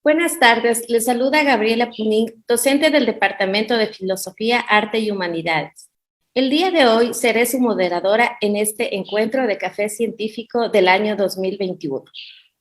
Buenas tardes, les saluda Gabriela Punín, docente del Departamento de Filosofía, Arte y Humanidades. El día de hoy seré su moderadora en este encuentro de café científico del año 2021,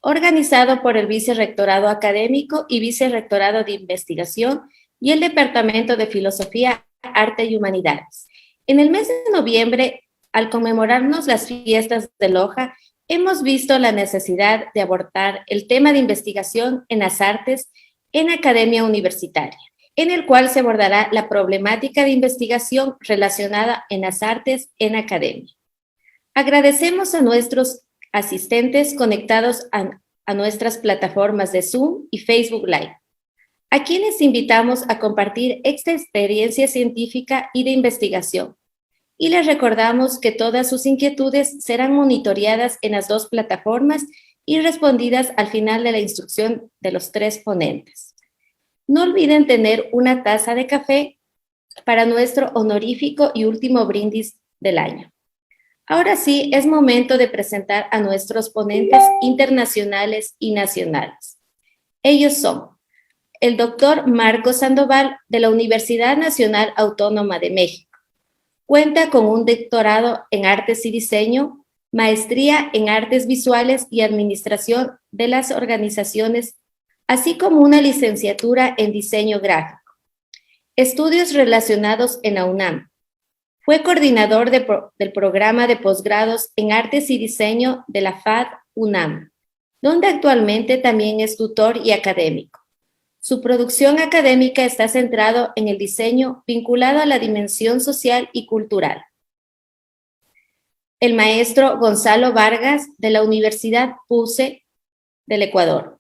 organizado por el Vicerrectorado Académico y Vicerrectorado de Investigación y el Departamento de Filosofía, Arte y Humanidades. En el mes de noviembre, al conmemorarnos las fiestas de Loja, hemos visto la necesidad de abordar el tema de investigación en las artes en academia universitaria, en el cual se abordará la problemática de investigación relacionada en las artes en academia. Agradecemos a nuestros asistentes conectados a nuestras plataformas de Zoom y Facebook Live, a quienes invitamos a compartir esta experiencia científica y de investigación. Y les recordamos que todas sus inquietudes serán monitoreadas en las dos plataformas y respondidas al final de la instrucción de los tres ponentes. No olviden tener una taza de café para nuestro honorífico y último brindis del año. Ahora sí, es momento de presentar a nuestros ponentes internacionales y nacionales. Ellos son el doctor Marco Sandoval de la Universidad Nacional Autónoma de México. Cuenta con un doctorado en Artes y Diseño, maestría en Artes Visuales y Administración de las Organizaciones, así como una licenciatura en Diseño Gráfico. Estudios relacionados en la UNAM. Fue coordinador del programa de posgrados en Artes y Diseño de la FAD UNAM, donde actualmente también es tutor y académico. Su producción académica está centrado en el diseño vinculado a la dimensión social y cultural. El maestro Gonzalo Vargas de la Universidad PUCE del Ecuador.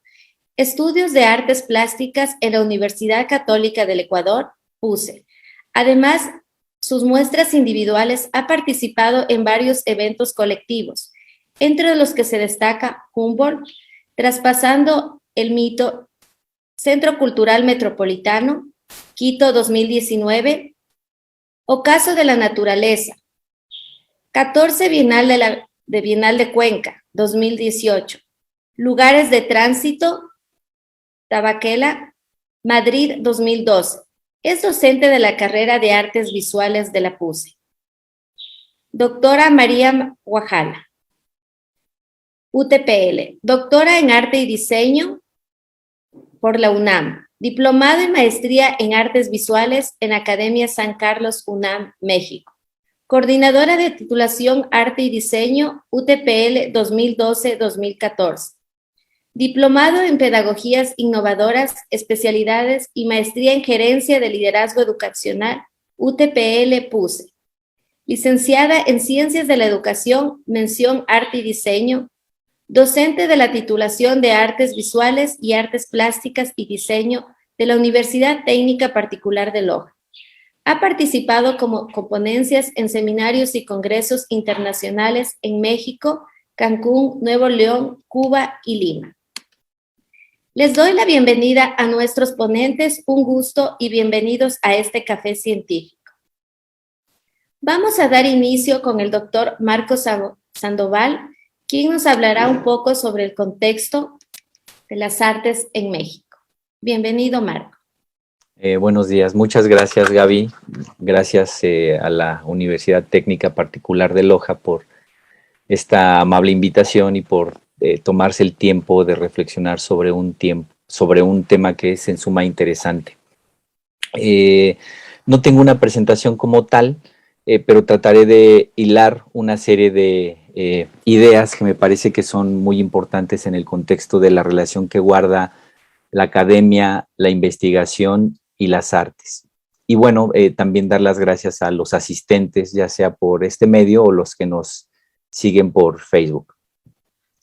Estudios de Artes Plásticas en la Universidad Católica del Ecuador, PUCE. Además, sus muestras individuales ha participado en varios eventos colectivos, entre los que se destaca Humboldt, Traspasando el Mito, Centro Cultural Metropolitano, Quito 2019, Ocaso de la Naturaleza, 14 Bienal de Cuenca 2018, Lugares de Tránsito, Tabaquela, Madrid 2012. Es docente de la carrera de Artes Visuales de la PUCE. Doctora María Guajala, UTPL, doctora en Arte y Diseño por la UNAM, diplomado y maestría en Artes Visuales en Academia San Carlos UNAM, México. Coordinadora de titulación Arte y Diseño, UTPL 2012-2014. Diplomado en Pedagogías Innovadoras, especialidades y maestría en Gerencia de Liderazgo Educacional, UTPL PUCE. Licenciada en Ciencias de la Educación, mención Arte y Diseño, docente de la titulación de Artes Visuales y Artes Plásticas y Diseño de la Universidad Técnica Particular de Loja. Ha participado con ponencias en seminarios y congresos internacionales en México, Cancún, Nuevo León, Cuba y Lima. Les doy la bienvenida a nuestros ponentes, un gusto y bienvenidos a este café científico. Vamos a dar inicio con el doctor Marco Sandoval, quien nos hablará un poco sobre el contexto de las artes en México. Bienvenido, Marco. Buenos días, muchas gracias, Gaby. Gracias a la Universidad Técnica Particular de Loja por esta amable invitación y por tomarse el tiempo de reflexionar sobre un tema que es en suma interesante. No tengo una presentación como tal, pero trataré de hilar una serie de ideas que me parece que son muy importantes en el contexto de la relación que guarda la academia, la investigación y las artes. Y bueno, también dar las gracias a los asistentes, ya sea por este medio o los que nos siguen por Facebook.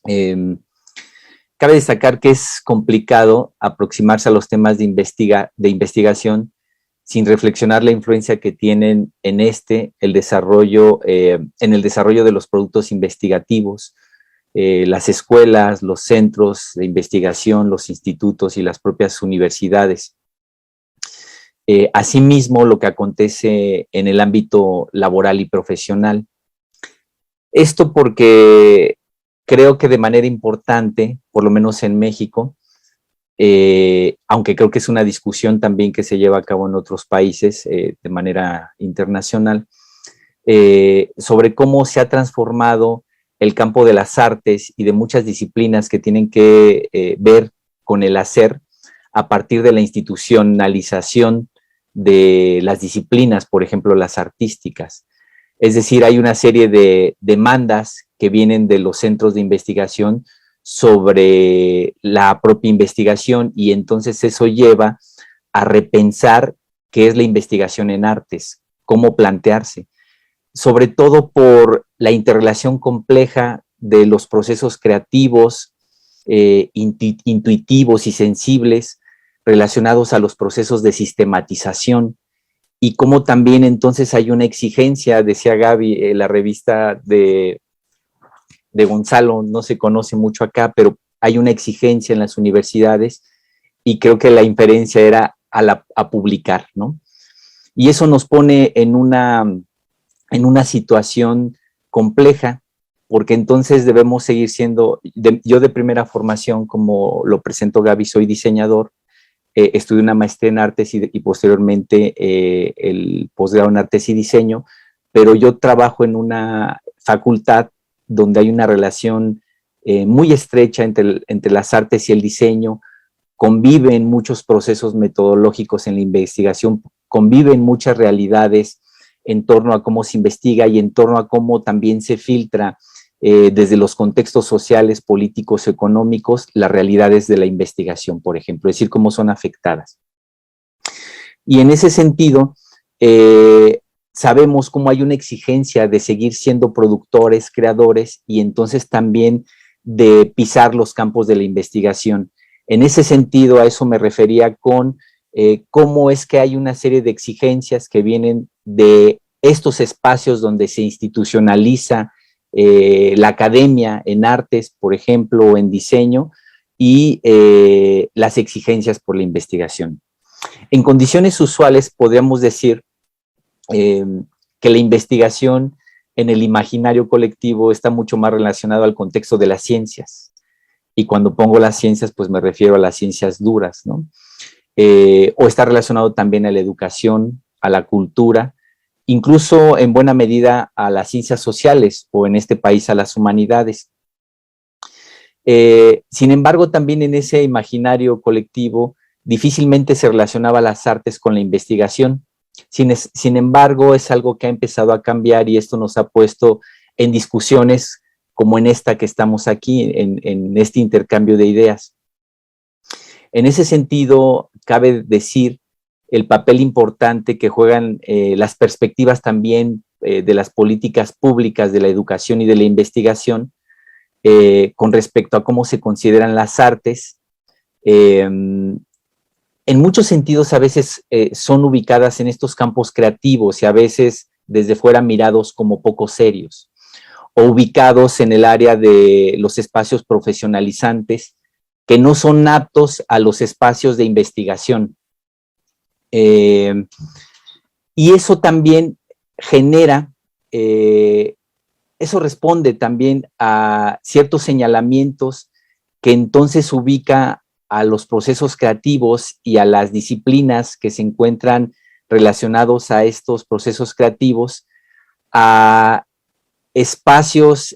Cabe destacar que es complicado aproximarse a los temas de investigación sin reflexionar la influencia que tienen en el desarrollo de los productos investigativos, las escuelas, los centros de investigación, los institutos y las propias universidades. Asimismo, lo que acontece en el ámbito laboral y profesional. Esto porque creo que de manera importante, por lo menos en México, aunque creo que es una discusión también que se lleva a cabo en otros países de manera internacional, sobre cómo se ha transformado el campo de las artes y de muchas disciplinas que tienen que ver con el hacer a partir de la institucionalización de las disciplinas, por ejemplo, las artísticas. Es decir, hay una serie de demandas que vienen de los centros de investigación sobre la propia investigación, y entonces eso lleva a repensar qué es la investigación en artes, cómo plantearse, sobre todo por la interrelación compleja de los procesos creativos, intuitivos y sensibles relacionados a los procesos de sistematización, y cómo también entonces hay una exigencia, decía Gaby, la revista de Gonzalo no se conoce mucho acá, pero hay una exigencia en las universidades, y creo que la inferencia era a publicar, ¿no? Y eso nos pone en una situación compleja, porque entonces debemos seguir siendo, yo de primera formación, como lo presentó Gaby, soy diseñador, estudié una maestría en artes y posteriormente el posgrado en artes y diseño, pero yo trabajo en una facultad donde hay una relación muy estrecha entre las artes y el diseño, conviven muchos procesos metodológicos en la investigación, conviven muchas realidades en torno a cómo se investiga y en torno a cómo también se filtra desde los contextos sociales, políticos, económicos, las realidades de la investigación, por ejemplo, es decir, cómo son afectadas. Y en ese sentido, sabemos cómo hay una exigencia de seguir siendo productores, creadores, y entonces también de pisar los campos de la investigación. En ese sentido, a eso me refería con cómo es que hay una serie de exigencias que vienen de estos espacios donde se institucionaliza la academia en artes, por ejemplo, o en diseño, y las exigencias por la investigación. En condiciones usuales podríamos decir que la investigación en el imaginario colectivo está mucho más relacionado al contexto de las ciencias. Y cuando pongo las ciencias, pues me refiero a las ciencias duras, ¿no? O está relacionado también a la educación, a la cultura, incluso en buena medida a las ciencias sociales, o en este país a las humanidades. Sin embargo, también en ese imaginario colectivo difícilmente se relacionaba las artes con la investigación. Sin embargo, es algo que ha empezado a cambiar, y esto nos ha puesto en discusiones como en esta que estamos aquí, en este intercambio de ideas. En ese sentido, cabe decir el papel importante que juegan las perspectivas también de las políticas públicas de la educación y de la investigación con respecto a cómo se consideran las artes. En muchos sentidos, a veces son ubicadas en estos campos creativos y a veces desde fuera mirados como poco serios, o ubicados en el área de los espacios profesionalizantes que no son aptos a los espacios de investigación. Y eso también genera, eso responde también a ciertos señalamientos que entonces ubica a los procesos creativos y a las disciplinas que se encuentran relacionados a estos procesos creativos, a espacios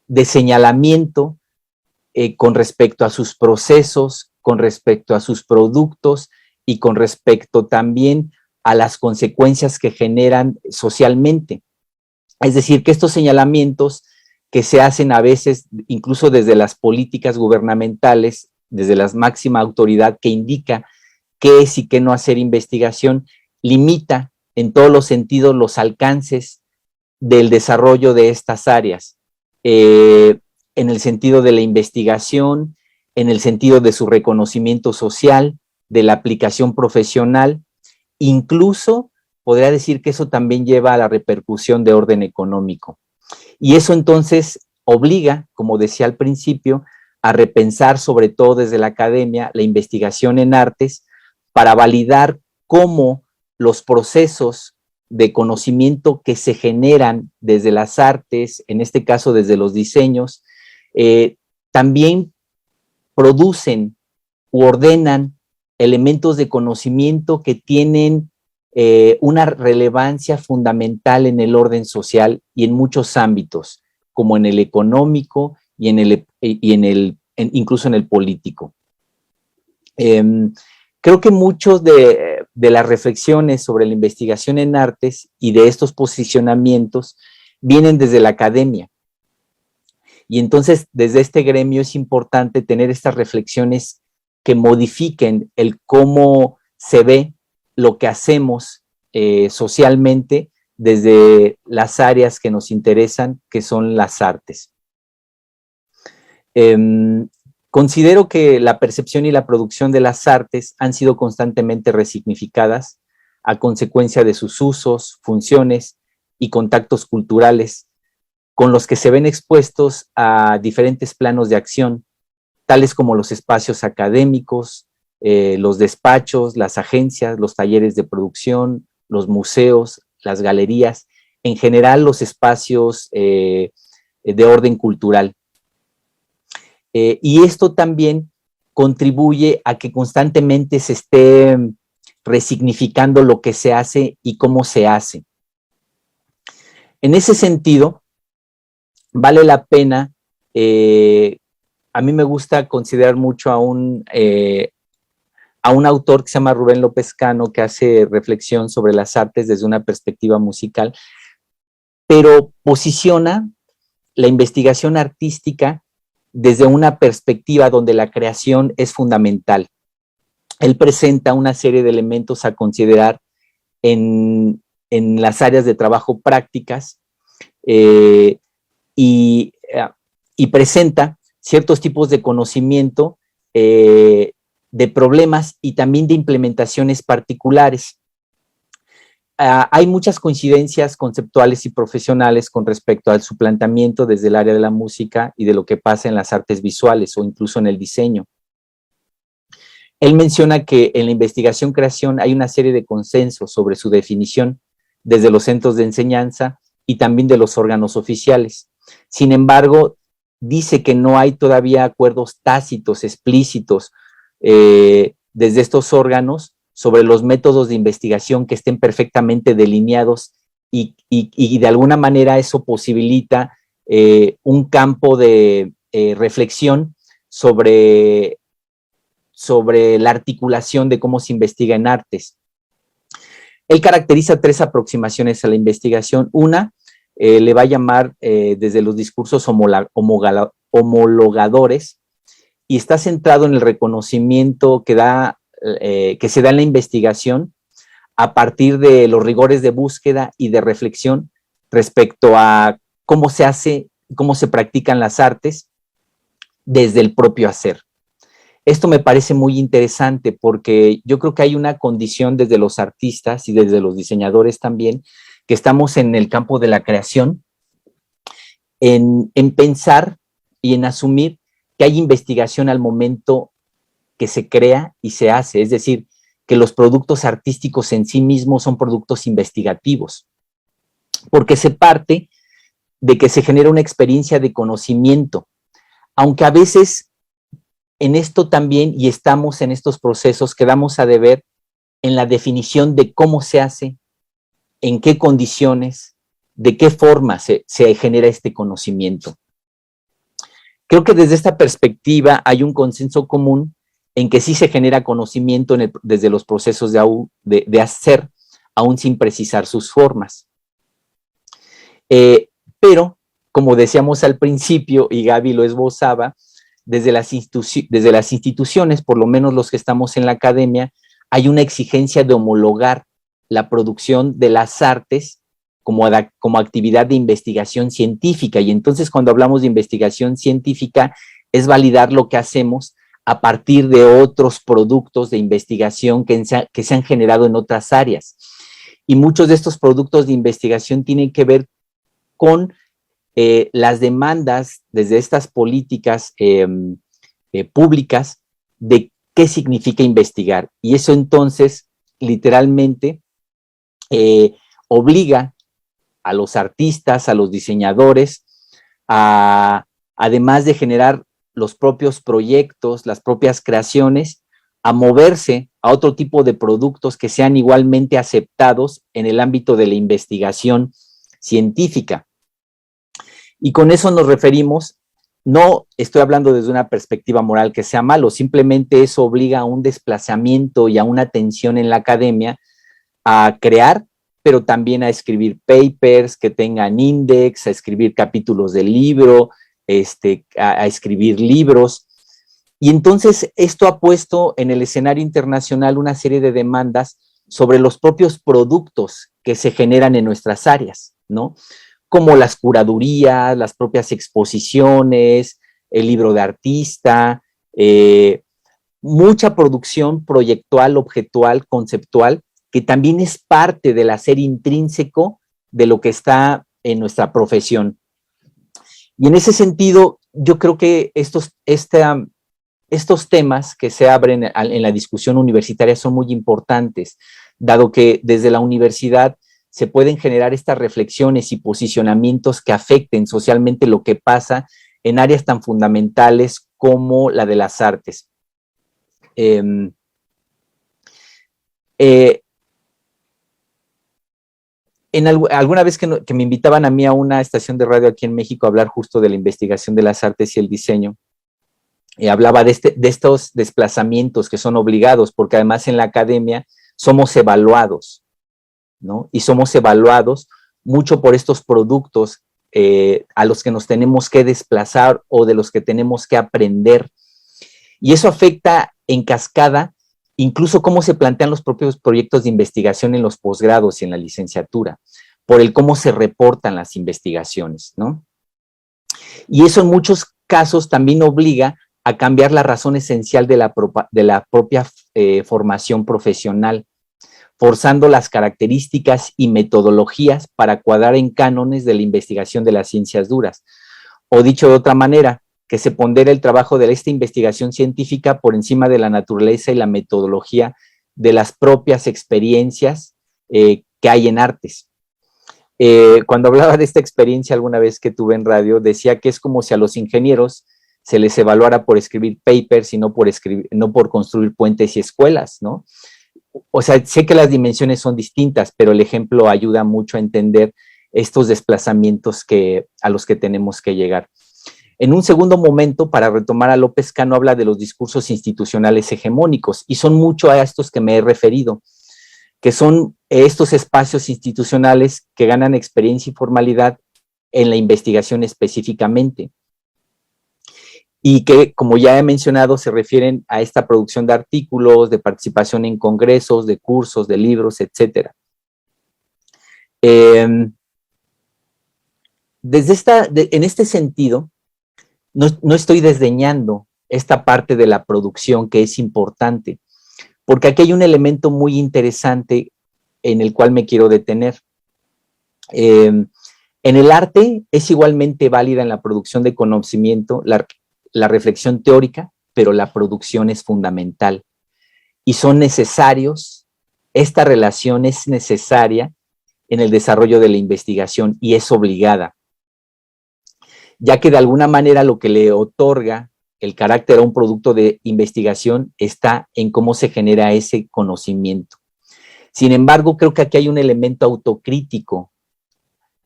de señalamiento con respecto a sus procesos, con respecto a sus productos y con respecto también a las consecuencias que generan socialmente. Es decir, que estos señalamientos que se hacen a veces incluso desde las políticas gubernamentales, desde la máxima autoridad que indica qué es y qué no hacer investigación, limita en todos los sentidos los alcances del desarrollo de estas áreas, en el sentido de la investigación, en el sentido de su reconocimiento social, de la aplicación profesional. Incluso podría decir que eso también lleva a la repercusión de orden económico. Y eso entonces obliga, como decía al principio, a repensar, sobre todo desde la academia, la investigación en artes para validar cómo los procesos de conocimiento que se generan desde las artes, en este caso desde los diseños, también producen u ordenan elementos de conocimiento que tienen una relevancia fundamental en el orden social y en muchos ámbitos, como en el económico y incluso en el político. Creo que muchos de las reflexiones sobre la investigación en artes y de estos posicionamientos vienen desde la academia. Y entonces, desde este gremio es importante tener estas reflexiones que modifiquen el cómo se ve lo que hacemos socialmente desde las áreas que nos interesan, que son las artes. Considero que la percepción y la producción de las artes han sido constantemente resignificadas a consecuencia de sus usos, funciones y contactos culturales con los que se ven expuestos a diferentes planos de acción, tales como los espacios académicos, los despachos, las agencias, los talleres de producción, los museos, las galerías, en general los espacios de orden cultural. Y esto también contribuye a que constantemente se esté resignificando lo que se hace y cómo se hace. En ese sentido, vale la pena, a mí me gusta considerar mucho a un autor que se llama Rubén López Cano, que hace reflexión sobre las artes desde una perspectiva musical, pero posiciona la investigación artística desde una perspectiva donde la creación es fundamental. Él presenta una serie de elementos a considerar en las áreas de trabajo prácticas y presenta ciertos tipos de conocimiento de problemas y también de implementaciones particulares. Hay muchas coincidencias conceptuales y profesionales con respecto a su planteamiento desde el área de la música y de lo que pasa en las artes visuales o incluso en el diseño. Él menciona que en la investigación-creación hay una serie de consensos sobre su definición desde los centros de enseñanza y también de los órganos oficiales. Sin embargo, dice que no hay todavía acuerdos tácitos, explícitos, desde estos órganos sobre los métodos de investigación que estén perfectamente delineados y de alguna manera eso posibilita un campo de reflexión sobre la articulación de cómo se investiga en artes. Él caracteriza 3 aproximaciones a la investigación. Una, le va a llamar desde los discursos homologadores y está centrado en el reconocimiento que se da en la investigación a partir de los rigores de búsqueda y de reflexión respecto a cómo se hace, cómo se practican las artes desde el propio hacer. Esto me parece muy interesante porque yo creo que hay una condición desde los artistas y desde los diseñadores también, que estamos en el campo de la creación, en pensar y en asumir que hay investigación al momento que se crea y se hace, es decir, que los productos artísticos en sí mismos son productos investigativos, porque se parte de que se genera una experiencia de conocimiento, aunque a veces en esto también, y estamos en estos procesos, quedamos a deber en la definición de cómo se hace, en qué condiciones, de qué forma se genera este conocimiento. Creo que desde esta perspectiva hay un consenso común en que sí se genera conocimiento desde los procesos de hacer, aún sin precisar sus formas. Pero, como decíamos al principio, y Gaby lo esbozaba, desde las instituciones, por lo menos los que estamos en la academia, hay una exigencia de homologar la producción de las artes como actividad de investigación científica. Y entonces cuando hablamos de investigación científica es validar lo que hacemos a partir de otros productos de investigación que se han generado en otras áreas. Y muchos de estos productos de investigación tienen que ver con las demandas desde estas políticas públicas de qué significa investigar. Y eso entonces, literalmente, obliga a los artistas, a los diseñadores, además de generar los propios proyectos, las propias creaciones, a moverse a otro tipo de productos que sean igualmente aceptados en el ámbito de la investigación científica. Y con eso nos referimos, no estoy hablando desde una perspectiva moral que sea malo, simplemente eso obliga a un desplazamiento y a una tensión en la academia a crear, pero también a escribir papers que tengan index, a escribir capítulos del libro, a escribir libros. Y entonces esto ha puesto en el escenario internacional una serie de demandas sobre los propios productos que se generan en nuestras áreas, ¿no? Como las curadurías, las propias exposiciones, el libro de artista, mucha producción proyectual, objetual, conceptual, que también es parte del hacer intrínseco de lo que está en nuestra profesión. Y en ese sentido, yo creo que estos temas que se abren en la discusión universitaria son muy importantes, dado que desde la universidad se pueden generar estas reflexiones y posicionamientos que afecten socialmente lo que pasa en áreas tan fundamentales como la de las artes. Alguna vez que me invitaban a mí a una estación de radio aquí en México a hablar justo de la investigación de las artes y el diseño, hablaba de estos desplazamientos que son obligados, porque además en la academia somos evaluados, ¿no? Y somos evaluados mucho por estos productos a los que nos tenemos que desplazar o de los que tenemos que aprender. Y eso afecta en cascada incluso cómo se plantean los propios proyectos de investigación en los posgrados y en la licenciatura, por el cómo se reportan las investigaciones, ¿no? Y eso en muchos casos también obliga a cambiar la razón esencial de la propia formación profesional, forzando las características y metodologías para cuadrar en cánones de la investigación de las ciencias duras. O dicho de otra manera, que se pondera el trabajo de esta investigación científica por encima de la naturaleza y la metodología de las propias experiencias que hay en artes. Cuando hablaba de esta experiencia alguna vez que tuve en radio, decía que es como si a los ingenieros se les evaluara por escribir papers y no por construir puentes y escuelas, ¿no? O sea, sé que las dimensiones son distintas, pero el ejemplo ayuda mucho a entender estos desplazamientos a los que tenemos que llegar. En un segundo momento, para retomar a López Cano, habla de los discursos institucionales hegemónicos, y son mucho a estos que me he referido, que son estos espacios institucionales que ganan experiencia y formalidad en la investigación específicamente, y que, como ya he mencionado, se refieren a esta producción de artículos, de participación en congresos, de cursos, de libros, etc. En este sentido, no estoy desdeñando esta parte de la producción que es importante, porque aquí hay un elemento muy interesante en el cual me quiero detener. En el arte es igualmente válida en la producción de conocimiento la reflexión teórica, pero la producción es fundamental y son necesarios, esta relación es necesaria en el desarrollo de la investigación y es obligada, ya que de alguna manera lo que le otorga el carácter a un producto de investigación está en cómo se genera ese conocimiento. Sin embargo, creo que aquí hay un elemento autocrítico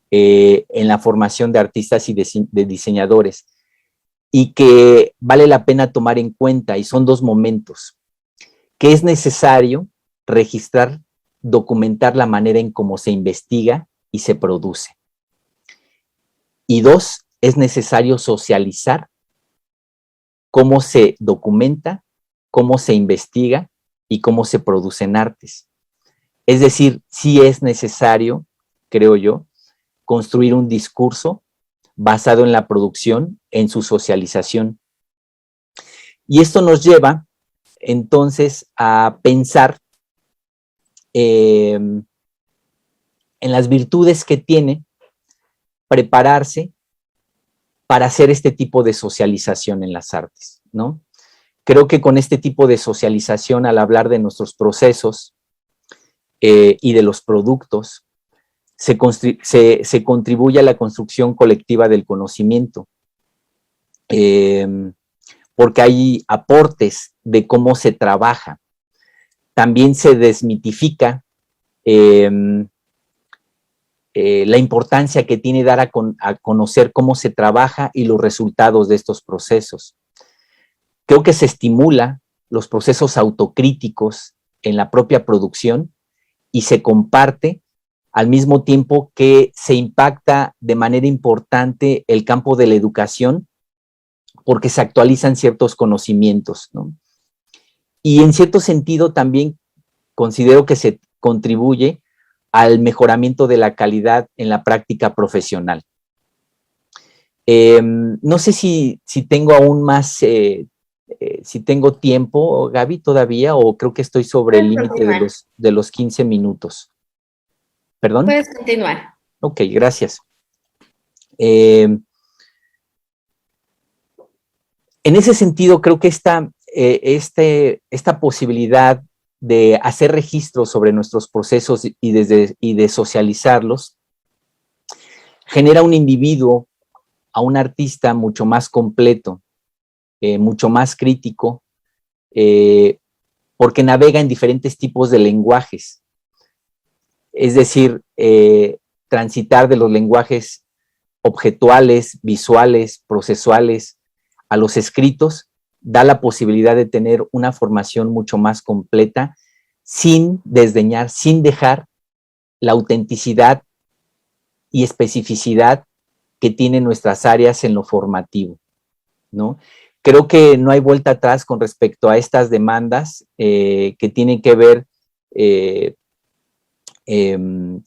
en la formación de artistas y de diseñadores, y que vale la pena tomar en cuenta, y son dos momentos, que es necesario registrar, documentar la manera en cómo se investiga y se produce. Y dos, es necesario socializar cómo se documenta, cómo se investiga y cómo se producen artes. Es decir, sí es necesario, creo yo, construir un discurso basado en la producción, en su socialización. Y esto nos lleva, entonces, a pensar en las virtudes que tiene prepararse para hacer este tipo de socialización en las artes, ¿no? Creo que con este tipo de socialización, al hablar de nuestros procesos y de los productos, se contribuye a la construcción colectiva del conocimiento, porque hay aportes de cómo se trabaja. También se desmitifica la importancia que tiene dar a conocer cómo se trabaja y los resultados de estos procesos. Creo que se estimula los procesos autocríticos en la propia producción y se comparte al mismo tiempo que se impacta de manera importante el campo de la educación porque se actualizan ciertos conocimientos, ¿no? Y en cierto sentido también considero que se contribuye al mejoramiento de la calidad en la práctica profesional. No sé si tengo aún más, si tengo tiempo, Gaby, todavía, o creo que estoy sobre el límite de los 15 minutos. ¿Perdón? Puedes continuar. Ok, gracias. En ese sentido, creo que esta posibilidad de hacer registros sobre nuestros procesos y de socializarlos genera un individuo, a un artista mucho más completo, mucho más crítico, porque navega en diferentes tipos de lenguajes. Es decir, transitar de los lenguajes objetuales, visuales, procesuales, a los escritos, da la posibilidad de tener una formación mucho más completa, sin desdeñar, sin dejar la autenticidad y especificidad que tienen nuestras áreas en lo formativo, ¿no? Creo que no hay vuelta atrás con respecto a estas demandas que tienen que ver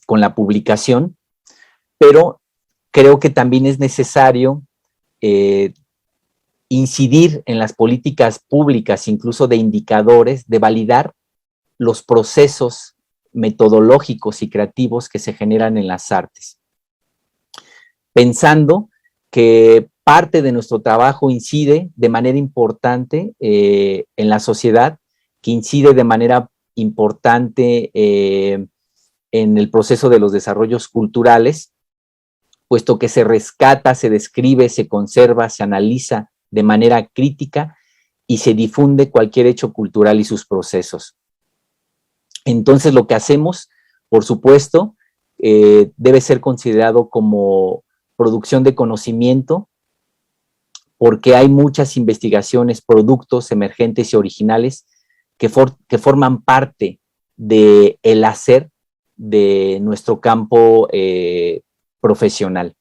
con la publicación, pero creo que también es necesario incidir en las políticas públicas, incluso de indicadores, de validar los procesos metodológicos y creativos que se generan en las artes. Pensando que parte de nuestro trabajo incide de manera importante en la sociedad, que incide de manera importante en el proceso de los desarrollos culturales, puesto que se rescata, se describe, se conserva, se analiza de manera crítica y se difunde cualquier hecho cultural y sus procesos. Entonces, lo que hacemos, por supuesto, debe ser considerado como producción de conocimiento, porque hay muchas investigaciones, productos emergentes y originales que forman parte del hacer de nuestro campo profesional.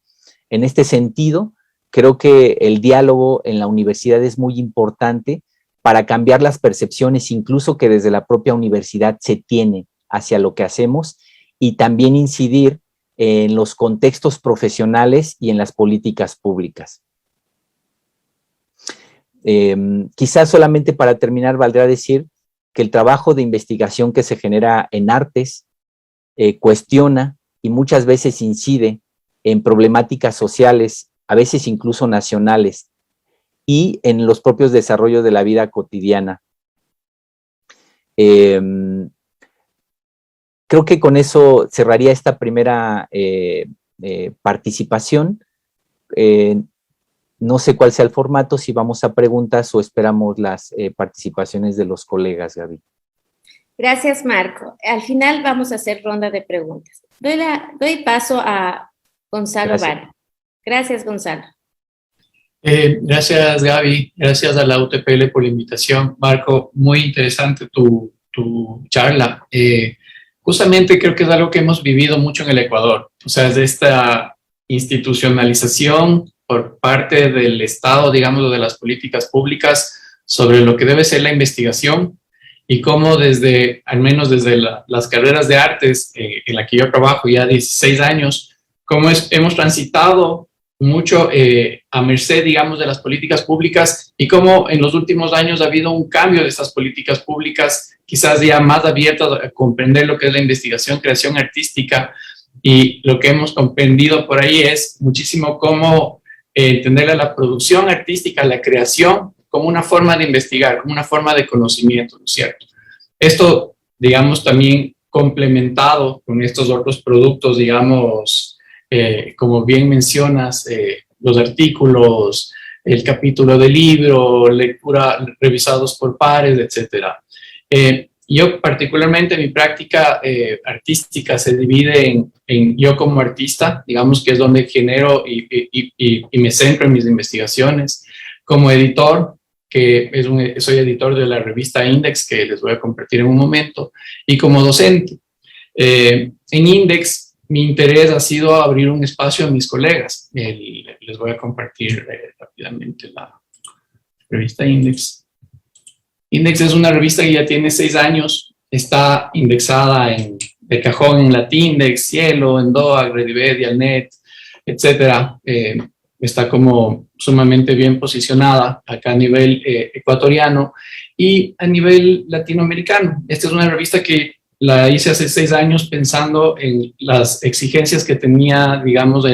En este sentido, creo que el diálogo en la universidad es muy importante para cambiar las percepciones, incluso que desde la propia universidad se tiene hacia lo que hacemos, y también incidir en los contextos profesionales y en las políticas públicas. Quizás solamente para terminar valdrá decir que el trabajo de investigación que se genera en artes cuestiona y muchas veces incide en problemáticas sociales, a veces incluso nacionales, y en los propios desarrollos de la vida cotidiana. Creo que con eso cerraría esta primera participación. No sé cuál sea el formato, si vamos a preguntas o esperamos las participaciones de los colegas, Gaby. Gracias, Marco. Al final vamos a hacer ronda de preguntas. Doy paso a Gonzalo Vara. Gracias, Gonzalo. Gracias, Gaby. Gracias a la UTPL por la invitación. Marco, muy interesante tu charla. Justamente creo que es algo que hemos vivido mucho en el Ecuador. O sea, es de esta institucionalización por parte del Estado, digamos, de las políticas públicas sobre lo que debe ser la investigación y cómo desde, al menos desde las carreras de artes en la que yo trabajo ya 16 años, cómo hemos transitado mucho a merced, digamos, de las políticas públicas y cómo en los últimos años ha habido un cambio de estas políticas públicas, quizás ya más abiertas a comprender lo que es la investigación, creación artística, y lo que hemos comprendido por ahí es muchísimo cómo entender a la producción artística, la creación, como una forma de investigar, como una forma de conocimiento, ¿no es cierto? Esto, digamos, también complementado con estos otros productos, digamos, como bien mencionas, los artículos, el capítulo del libro, lectura revisados por pares, etcétera. Yo particularmente mi práctica artística se divide en yo como artista, digamos que es donde genero y me centro en mis investigaciones, como editor, que soy editor de la revista Index, que les voy a compartir en un momento, y como docente. En Index, mi interés ha sido abrir un espacio a mis colegas. Les voy a compartir rápidamente la revista Index. Index es una revista que ya tiene 6 años, está indexada de cajón en Latindex, Cielo, Endoa, Redibet, Dialnet, etcétera. Está como sumamente bien posicionada acá a nivel ecuatoriano y a nivel latinoamericano. Esta es una revista que la hice hace 6 años pensando en las exigencias que tenía, digamos,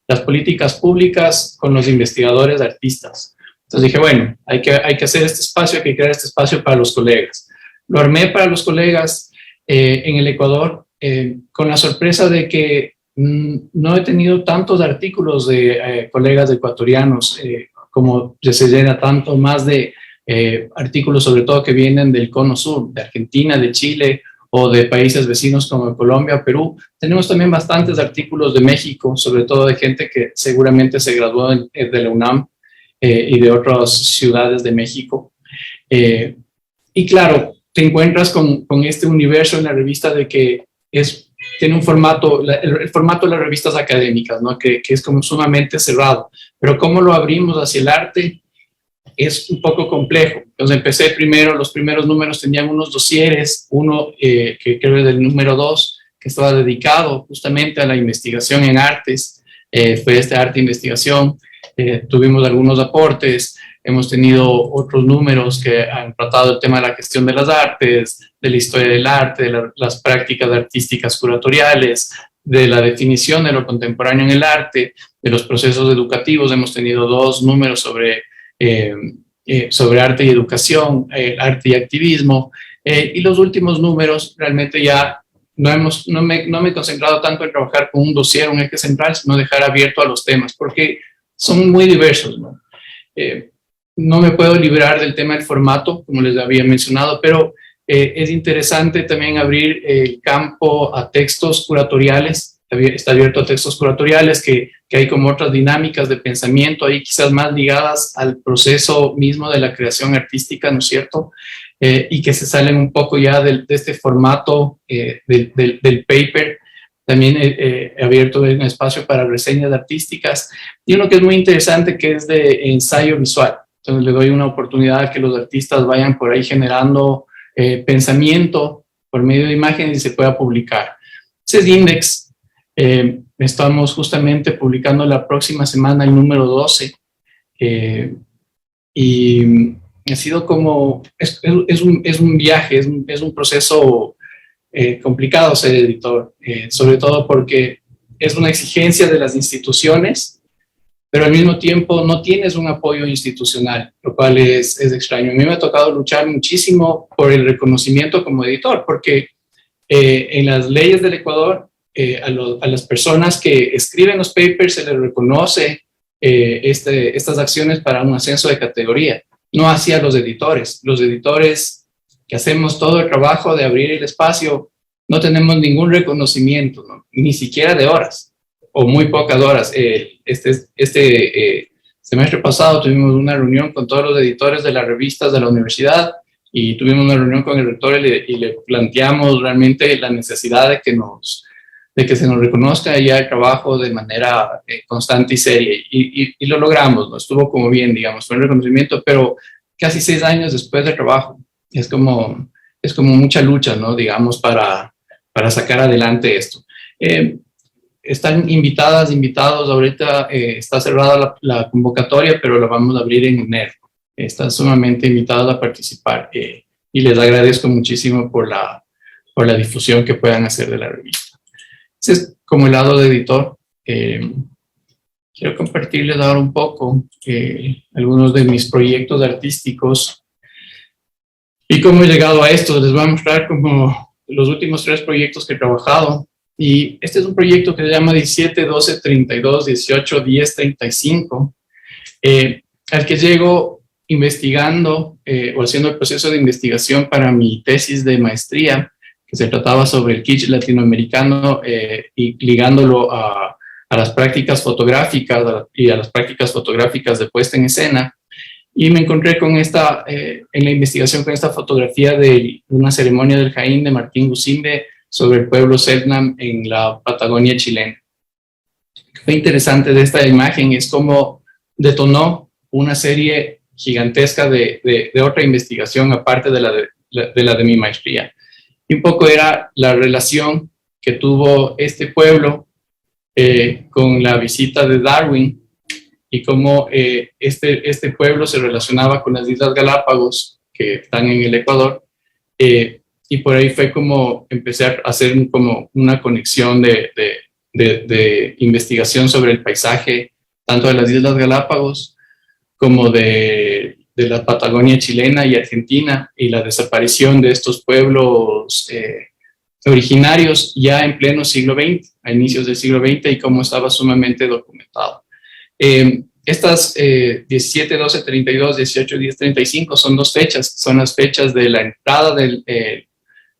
las políticas públicas con los investigadores artistas. Entonces dije, bueno, hay que hacer este espacio, hay que crear este espacio para los colegas. Lo armé para los colegas en el Ecuador, con la sorpresa de que no he tenido tantos artículos de colegas ecuatorianos como se llena tanto más de artículos, sobre todo que vienen del cono sur, de Argentina, de Chile o de países vecinos como Colombia, Perú. Tenemos también bastantes artículos de México, sobre todo de gente que seguramente se graduó de la UNAM. Y de otras ciudades de México. Y claro, te encuentras con este universo en la revista de que tiene un formato, el formato de las revistas académicas, ¿no? que es como sumamente cerrado, pero cómo lo abrimos hacia el arte es un poco complejo. Entonces empecé primero, los primeros números tenían unos dosieres, uno que creo es del número 2, que estaba dedicado justamente a la investigación en artes, fue arte e investigación. Tuvimos algunos aportes, hemos tenido otros números que han tratado el tema de la gestión de las artes, de la historia del arte, de las prácticas artísticas curatoriales, de la definición de lo contemporáneo en el arte, de los procesos educativos. Hemos tenido 2 números sobre arte y educación, arte y activismo, y los últimos números realmente ya no me he concentrado tanto en trabajar con un dossier, un eje central, sino dejar abierto a los temas, porque son muy diversos, ¿no? No me puedo librar del tema del formato, como les había mencionado, pero es interesante también abrir el campo a textos curatoriales. Está abierto a textos curatoriales que hay como otras dinámicas de pensamiento ahí, quizás más ligadas al proceso mismo de la creación artística, ¿no es cierto? Y que se salen un poco ya de este formato del paper. También he abierto un espacio para reseñas artísticas y uno que es muy interesante, que es de ensayo visual. Entonces le doy una oportunidad a que los artistas vayan por ahí generando pensamiento por medio de imágenes y se pueda publicar. Ese es Index. Estamos justamente publicando la próxima semana el número 12 y ha sido como, es un viaje, es un proceso complicado ser editor, sobre todo porque es una exigencia de las instituciones, pero al mismo tiempo no tienes un apoyo institucional, lo cual es extraño. A mí me ha tocado luchar muchísimo por el reconocimiento como editor, porque en las leyes del Ecuador, a las personas que escriben los papers se les reconoce estas acciones para un ascenso de categoría, no hacia los editores. Los editores que hacemos todo el trabajo de abrir el espacio, no tenemos ningún reconocimiento, ¿no? Ni siquiera de horas, o muy pocas horas. Este semestre pasado tuvimos una reunión con todos los editores de las revistas de la universidad y tuvimos una reunión con el rector y le planteamos realmente la necesidad de que se nos reconozca ya el trabajo de manera constante y seria, y lo logramos, ¿no? Estuvo como bien, digamos, fue un reconocimiento, pero casi 6 años después del trabajo. Es como mucha lucha, ¿no? Digamos, para sacar adelante esto. Están invitados, ahorita está cerrada la convocatoria, pero la vamos a abrir en enero. Están sumamente invitados a participar y les agradezco muchísimo por la difusión que puedan hacer de la revista. Ese es como el lado de editor. Quiero compartirles ahora un poco algunos de mis proyectos artísticos y cómo he llegado a esto. Les voy a mostrar como los últimos 3 proyectos que he trabajado. Y este es un proyecto que se llama 17, 12, 32, 18, 10, 35, al que llego investigando o haciendo el proceso de investigación para mi tesis de maestría, que se trataba sobre el kitsch latinoamericano y ligándolo a las prácticas fotográficas y a las prácticas fotográficas de puesta en escena. Y me encontré con en la investigación con esta fotografía de una ceremonia del Jaín de Martín Gusimbe sobre el pueblo Selknam en la Patagonia chilena. Lo que fue interesante de esta imagen es cómo detonó una serie gigantesca de otra investigación aparte de la de mi maestría. Y un poco era la relación que tuvo este pueblo con la visita de Darwin y cómo este pueblo se relacionaba con las Islas Galápagos que están en el Ecuador. Y por ahí fue como empecé a hacer como una conexión de investigación sobre el paisaje, tanto de las Islas Galápagos como de la Patagonia chilena y argentina, y la desaparición de estos pueblos originarios ya en pleno siglo XX, a inicios del siglo XX, y cómo estaba sumamente documentado. Estas 17, 12, 32, 18, 10, 35 son 2 fechas, son las fechas de la entrada del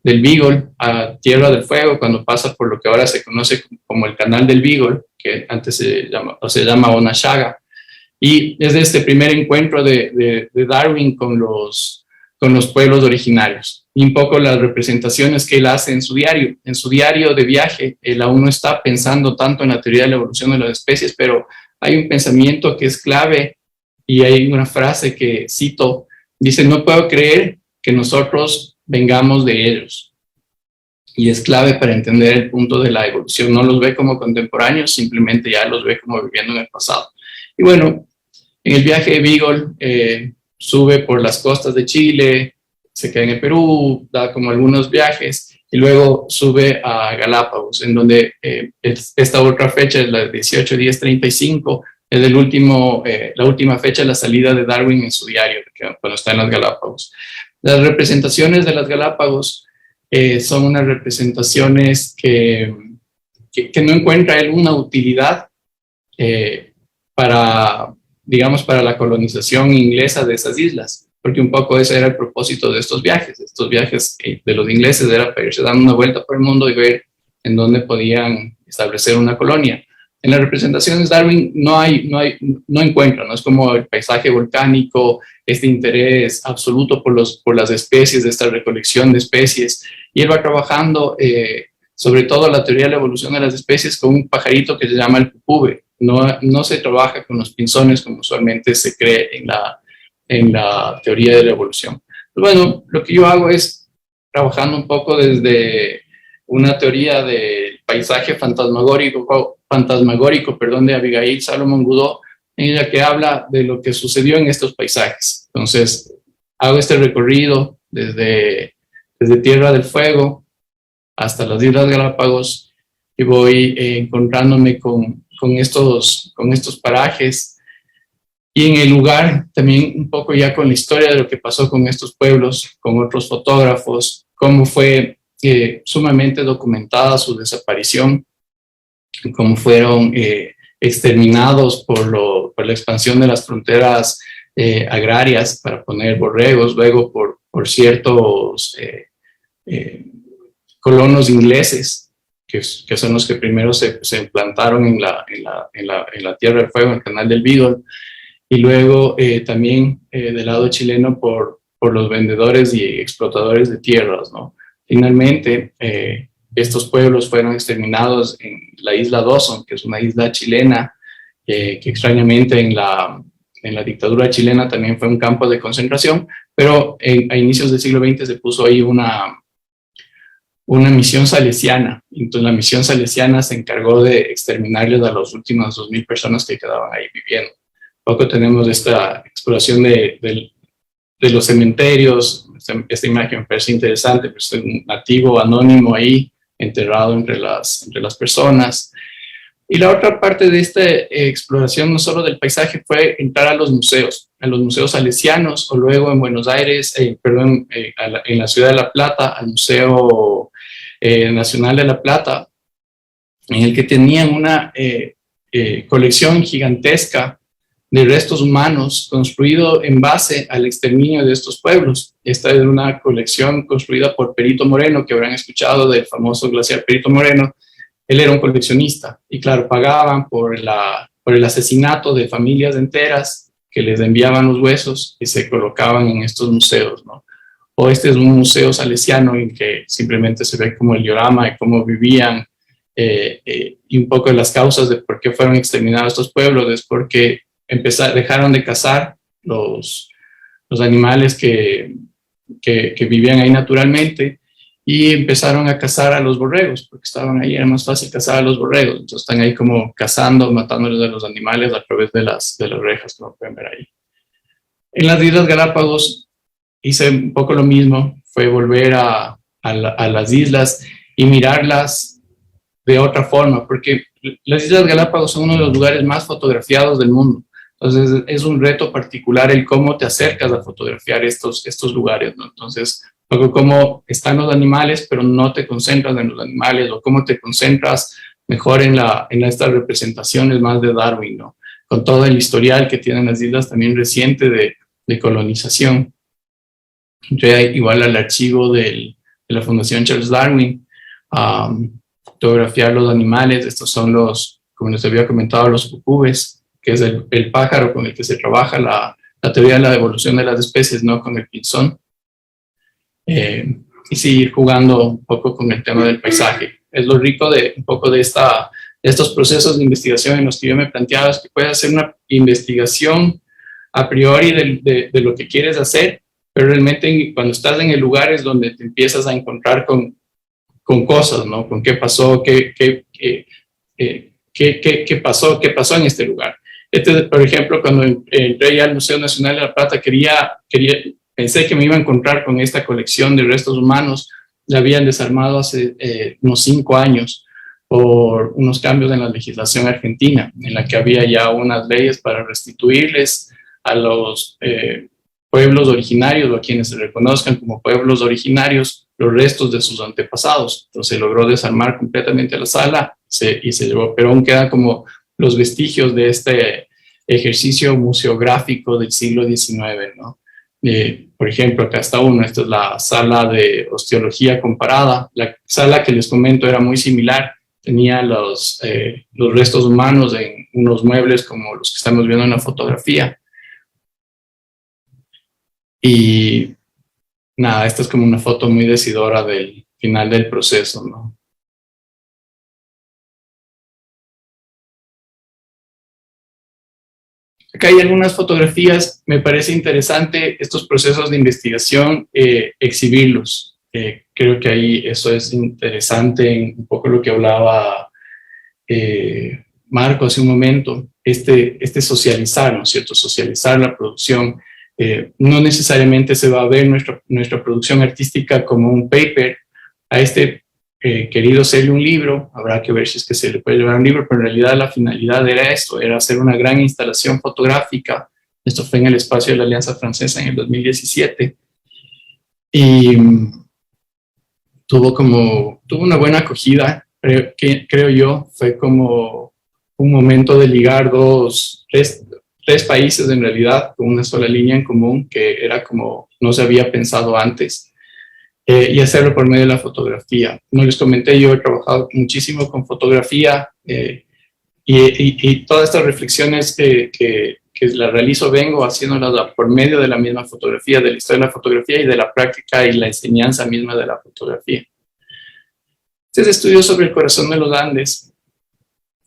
Beagle a Tierra del Fuego, cuando pasa por lo que ahora se conoce como el Canal del Beagle, que antes se llama Onashaga. Y es de este primer encuentro de Darwin con los pueblos originarios. Y un poco las representaciones que él hace en su diario. En su diario de viaje, él aún no está pensando tanto en la teoría de la evolución de las especies, pero hay un pensamiento que es clave, y hay una frase que cito, dice: no puedo creer que nosotros vengamos de ellos. Y es clave para entender el punto de la evolución. No los ve como contemporáneos, simplemente ya los ve como viviendo en el pasado. Y bueno, en el viaje de Beagle sube por las costas de Chile, se queda en el Perú, da como algunos viajes y luego sube a Galápagos, en donde esta otra fecha es la 18, 10, 35, es la última fecha de la salida de Darwin en su diario, cuando está en las Galápagos. Las representaciones de las Galápagos son unas representaciones que no encuentra él una utilidad para la colonización inglesa de esas islas, porque un poco ese era el propósito de estos viajes. Estos viajes de los ingleses era para irse dando una vuelta por el mundo y ver en dónde podían establecer una colonia. En las representaciones Darwin no encuentra, no es como el paisaje volcánico, este interés absoluto por las especies, de esta recolección de especies, y él va trabajando sobre todo la teoría de la evolución de las especies con un pajarito que se llama el pupube. No se trabaja con los pinzones como usualmente se cree en la teoría de la evolución. Pues bueno, lo que yo hago es trabajando un poco desde una teoría del paisaje fantasmagórico, de Abigail Salomon Goudot, en ella que habla de lo que sucedió en estos paisajes. Entonces, hago este recorrido desde Tierra del Fuego hasta las Islas Galápagos y voy encontrándome con estos parajes, y en el lugar también un poco ya con la historia de lo que pasó con estos pueblos, con otros fotógrafos, cómo fue sumamente documentada su desaparición, cómo fueron exterminados por la expansión de las fronteras agrarias para poner borregos, luego por ciertos colonos ingleses, que son los que primero se implantaron en la Tierra del Fuego, en el Canal del Beagle, y luego también del lado chileno por los vendedores y explotadores de tierras, ¿no? Finalmente, estos pueblos fueron exterminados en la isla Dawson, que es una isla chilena, que extrañamente en la dictadura chilena también fue un campo de concentración, pero a inicios del siglo XX se puso ahí una misión salesiana. Entonces la misión salesiana se encargó de exterminarles a las últimas 2,000 personas que quedaban ahí viviendo. Poco tenemos esta exploración de los cementerios. Esta imagen me parece interesante, pues es un nativo anónimo ahí, enterrado entre las personas. Y la otra parte de esta exploración, no solo del paisaje, fue entrar a los museos salesianos, o luego en Buenos Aires, en la ciudad de La Plata, al Museo Nacional de La Plata, en el que tenían una colección gigantesca de restos humanos construido en base al exterminio de estos pueblos. Esta es una colección construida por Perito Moreno, que habrán escuchado del famoso glaciar Perito Moreno. Él era un coleccionista y claro, pagaban por el asesinato de familias enteras que les enviaban los huesos y se colocaban en estos museos, ¿no? O este es un museo salesiano en que simplemente se ve como el diorama de cómo vivían y un poco de las causas de por qué fueron exterminados estos pueblos, es porque dejaron de cazar los animales que vivían ahí naturalmente y empezaron a cazar a los borregos, porque estaban ahí, era más fácil cazar a los borregos, entonces están ahí como cazando, matándoles a los animales a través de las rejas, como pueden ver ahí. En las Islas Galápagos hice un poco lo mismo, fue volver a las islas y mirarlas de otra forma, porque las Islas Galápagos son uno de los lugares más fotografiados del mundo. Entonces es un reto particular el cómo te acercas a fotografiar estos lugares, ¿no? Entonces, luego cómo están los animales, pero no te concentras en los animales, o cómo te concentras mejor en estas representaciones más de Darwin, ¿no? Con todo el historial que tienen las islas también reciente de colonización. Entré igual al archivo de la Fundación Charles Darwin, fotografiar los animales. Estos son como les había comentado, los cucúes, que es el pájaro con el que se trabaja la teoría de la evolución de las especies, no con el pinzón. Y seguir jugando un poco con el tema del paisaje. Es lo rico de un poco de estos procesos de investigación en los que yo me planteaba, es que puedes hacer una investigación a priori de lo que quieres hacer, pero realmente cuando estás en el lugar es donde te empiezas a encontrar con cosas, ¿no? Con qué pasó, qué pasó en este lugar. Por ejemplo, cuando entré ya al Museo Nacional de La Plata, pensé que me iba a encontrar con esta colección de restos humanos. La habían desarmado hace unos 5 años por unos cambios en la legislación argentina, en la que había ya unas leyes para restituirles a los pueblos originarios, o a quienes se reconozcan como pueblos originarios, los restos de sus antepasados. Entonces se logró desarmar completamente la sala y se llevó, pero aún quedan como los vestigios de este ejercicio museográfico del siglo XIX, ¿no? Por ejemplo, acá está uno, esta es la sala de osteología comparada. La sala que les comento era muy similar, tenía los restos humanos en unos muebles como los que estamos viendo en la fotografía. Y nada, esta es como una foto muy decidora del final del proceso, ¿no? Acá hay algunas fotografías, me parece interesante estos procesos de investigación, exhibirlos. Creo que ahí eso es interesante en un poco lo que hablaba Marco hace un momento, este socializar, ¿no es cierto? Socializar la producción. No necesariamente se va a ver nuestra producción artística como un paper. A querido serle un libro, habrá que ver si es que se le puede llevar un libro, pero en realidad la finalidad era esto, era hacer una gran instalación fotográfica. Esto fue en el espacio de la Alianza Francesa en el 2017. Y tuvo una buena acogida, creo yo. Fue como un momento de ligar tres países en realidad con una sola línea en común, que era como no se había pensado antes. Y hacerlo por medio de la fotografía. No les comenté, yo he trabajado muchísimo con fotografía y todas estas reflexiones que las realizo vengo haciéndolas por medio de la misma fotografía, de la historia de la fotografía y de la práctica y la enseñanza misma de la fotografía. Este es estudio sobre el corazón de los Andes.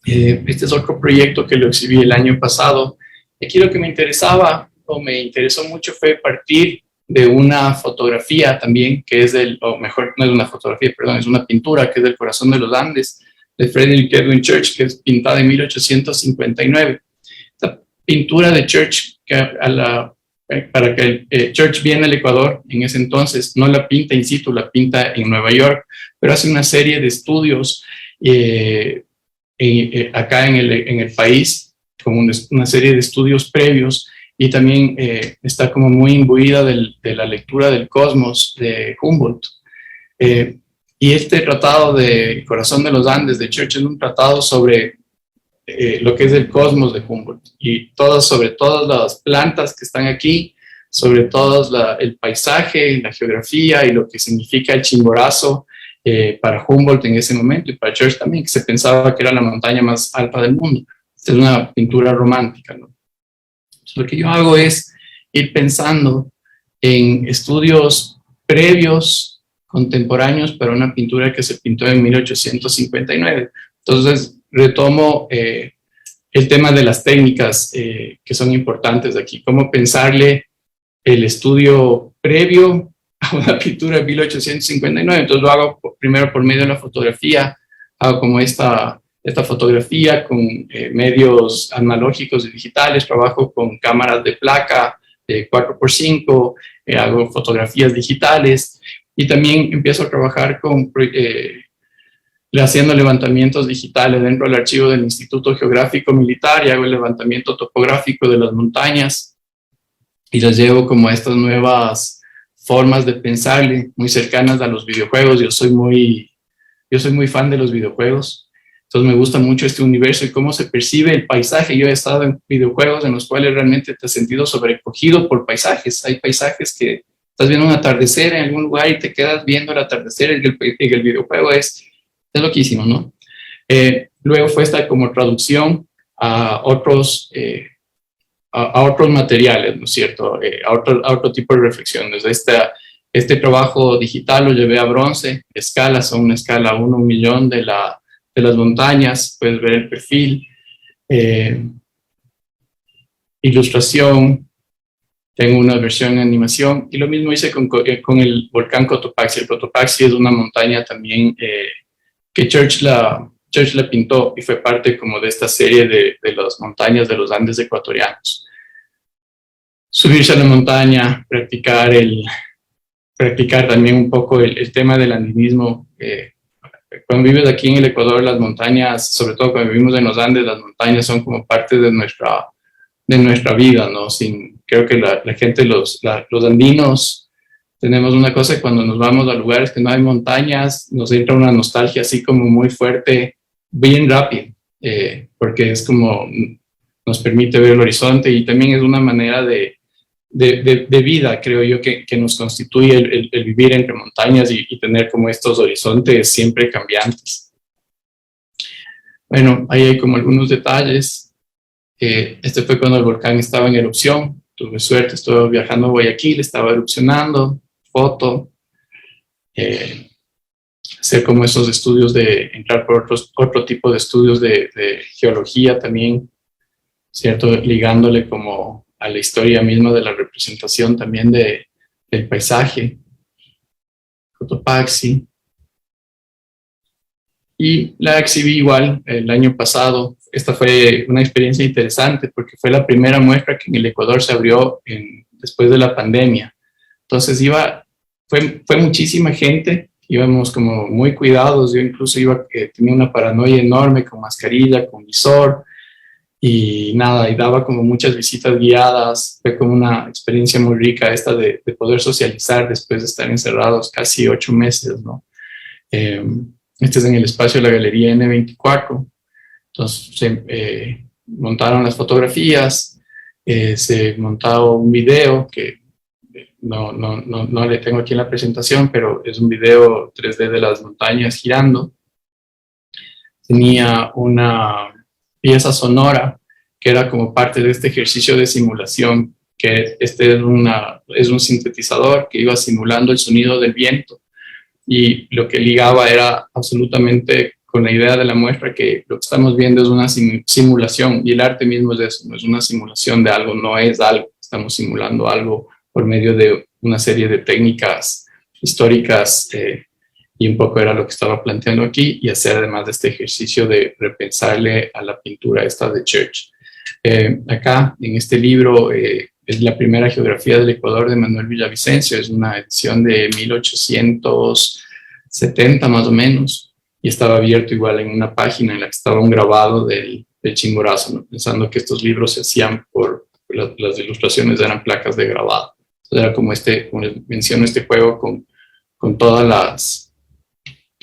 Este es otro proyecto que lo exhibí el año pasado. Aquí lo que me interesaba o me interesó mucho fue partir de una fotografía también, que es o mejor, no es una fotografía, perdón, es una pintura que es del corazón de los Andes, de Frederick Edwin Church, que es pintada en 1859. Esta pintura de Church, para que Church viene al Ecuador en ese entonces, no la pinta in situ, la pinta en Nueva York, pero hace una serie de estudios acá en el país, como una serie de estudios previos. Y también está como muy imbuida de la lectura del Cosmos de Humboldt. Y Y este tratado de Corazón de los Andes de Church es un tratado sobre lo que es el cosmos de Humboldt y sobre todas las plantas que están aquí, sobre todo el paisaje, la geografía y lo que significa el Chimborazo para Humboldt en ese momento y para Church también, que se pensaba que era la montaña más alta del mundo. Esta es una pintura romántica, ¿no? Entonces, lo que yo hago es ir pensando en estudios previos, contemporáneos, para una pintura que se pintó en 1859. Entonces, retomo el tema de las técnicas que son importantes aquí, cómo pensarle el estudio previo a una pintura de 1859. Entonces lo hago primero por medio de la fotografía, hago como esta fotografía con medios analógicos y digitales, trabajo con cámaras de placa de 4x5, hago fotografías digitales y también empiezo a trabajar haciendo levantamientos digitales dentro del archivo del Instituto Geográfico Militar y hago el levantamiento topográfico de las montañas y las llevo como a estas nuevas formas de pensarle, muy cercanas a los videojuegos. Yo soy muy fan de los videojuegos, entonces me gusta mucho este universo y cómo se percibe el paisaje. Yo he estado en videojuegos en los cuales realmente te has sentido sobrecogido por paisajes. Hay paisajes que estás viendo un atardecer en algún lugar y te quedas viendo el atardecer en el videojuego. Es loquísimo, ¿no? Luego fue esta como traducción a otros materiales, ¿no es cierto? A otro tipo de reflexiones. Este trabajo digital lo llevé a bronce, escalas, son una escala 1:1.000.000 de las montañas, puedes ver el perfil, ilustración, tengo una versión en animación, y lo mismo hice con el volcán Cotopaxi. El Cotopaxi es una montaña también que Church la pintó y fue parte como de esta serie de las montañas de los Andes ecuatorianos. Subirse a la montaña, practicar también un poco el tema del andinismo. Cuando vives aquí en el Ecuador, las montañas, sobre todo cuando vivimos en los Andes, las montañas son como parte de nuestra vida, ¿no? Creo que la gente, los andinos, tenemos una cosa: cuando nos vamos a lugares que no hay montañas, nos entra una nostalgia así como muy fuerte, bien rápido, porque es como nos permite ver el horizonte y también es una manera de vida, creo yo, que nos constituye el vivir entre montañas y tener como estos horizontes siempre cambiantes. Bueno, ahí hay como algunos detalles. Este fue cuando el volcán estaba en erupción. Tuve suerte, estuve viajando a Guayaquil, estaba erupcionando, foto. Hacer como esos estudios entrar por otro tipo de estudios de geología también, ¿cierto? Ligándole como a la historia misma de la representación también del paisaje. Cotopaxi. Y la exhibí igual el año pasado. Esta fue una experiencia interesante porque fue la primera muestra que en el Ecuador se abrió después de la pandemia. Entonces fue muchísima gente, íbamos como muy cuidados. Yo incluso tenía una paranoia enorme con mascarilla, con visor y nada, y daba como muchas visitas guiadas. Fue como una experiencia muy rica esta de poder socializar después de estar encerrados casi 8 meses, ¿no? Este es en el espacio de la Galería N24. Entonces se montaron las fotografías, se montó un video que no le tengo aquí en la presentación, pero es un video 3D de las montañas girando. Tenía una pieza sonora que era como parte de este ejercicio de simulación, que es un sintetizador que iba simulando el sonido del viento, y lo que ligaba era absolutamente con la idea de la muestra, que lo que estamos viendo es una simulación, y el arte mismo es eso, no es una simulación de algo, no es algo, estamos simulando algo por medio de una serie de técnicas históricas, y un poco era lo que estaba planteando aquí, y hacer además de este ejercicio de repensarle a la pintura esta de Church. Acá, en este libro, es la primera geografía del Ecuador de Manuel Villavicencio, es una edición de 1870 más o menos, y estaba abierto igual en una página en la que estaba un grabado del Chimborazo, ¿no? Pensando que estos libros se hacían las ilustraciones eran placas de grabado. Entonces era como les menciono, este juego con todas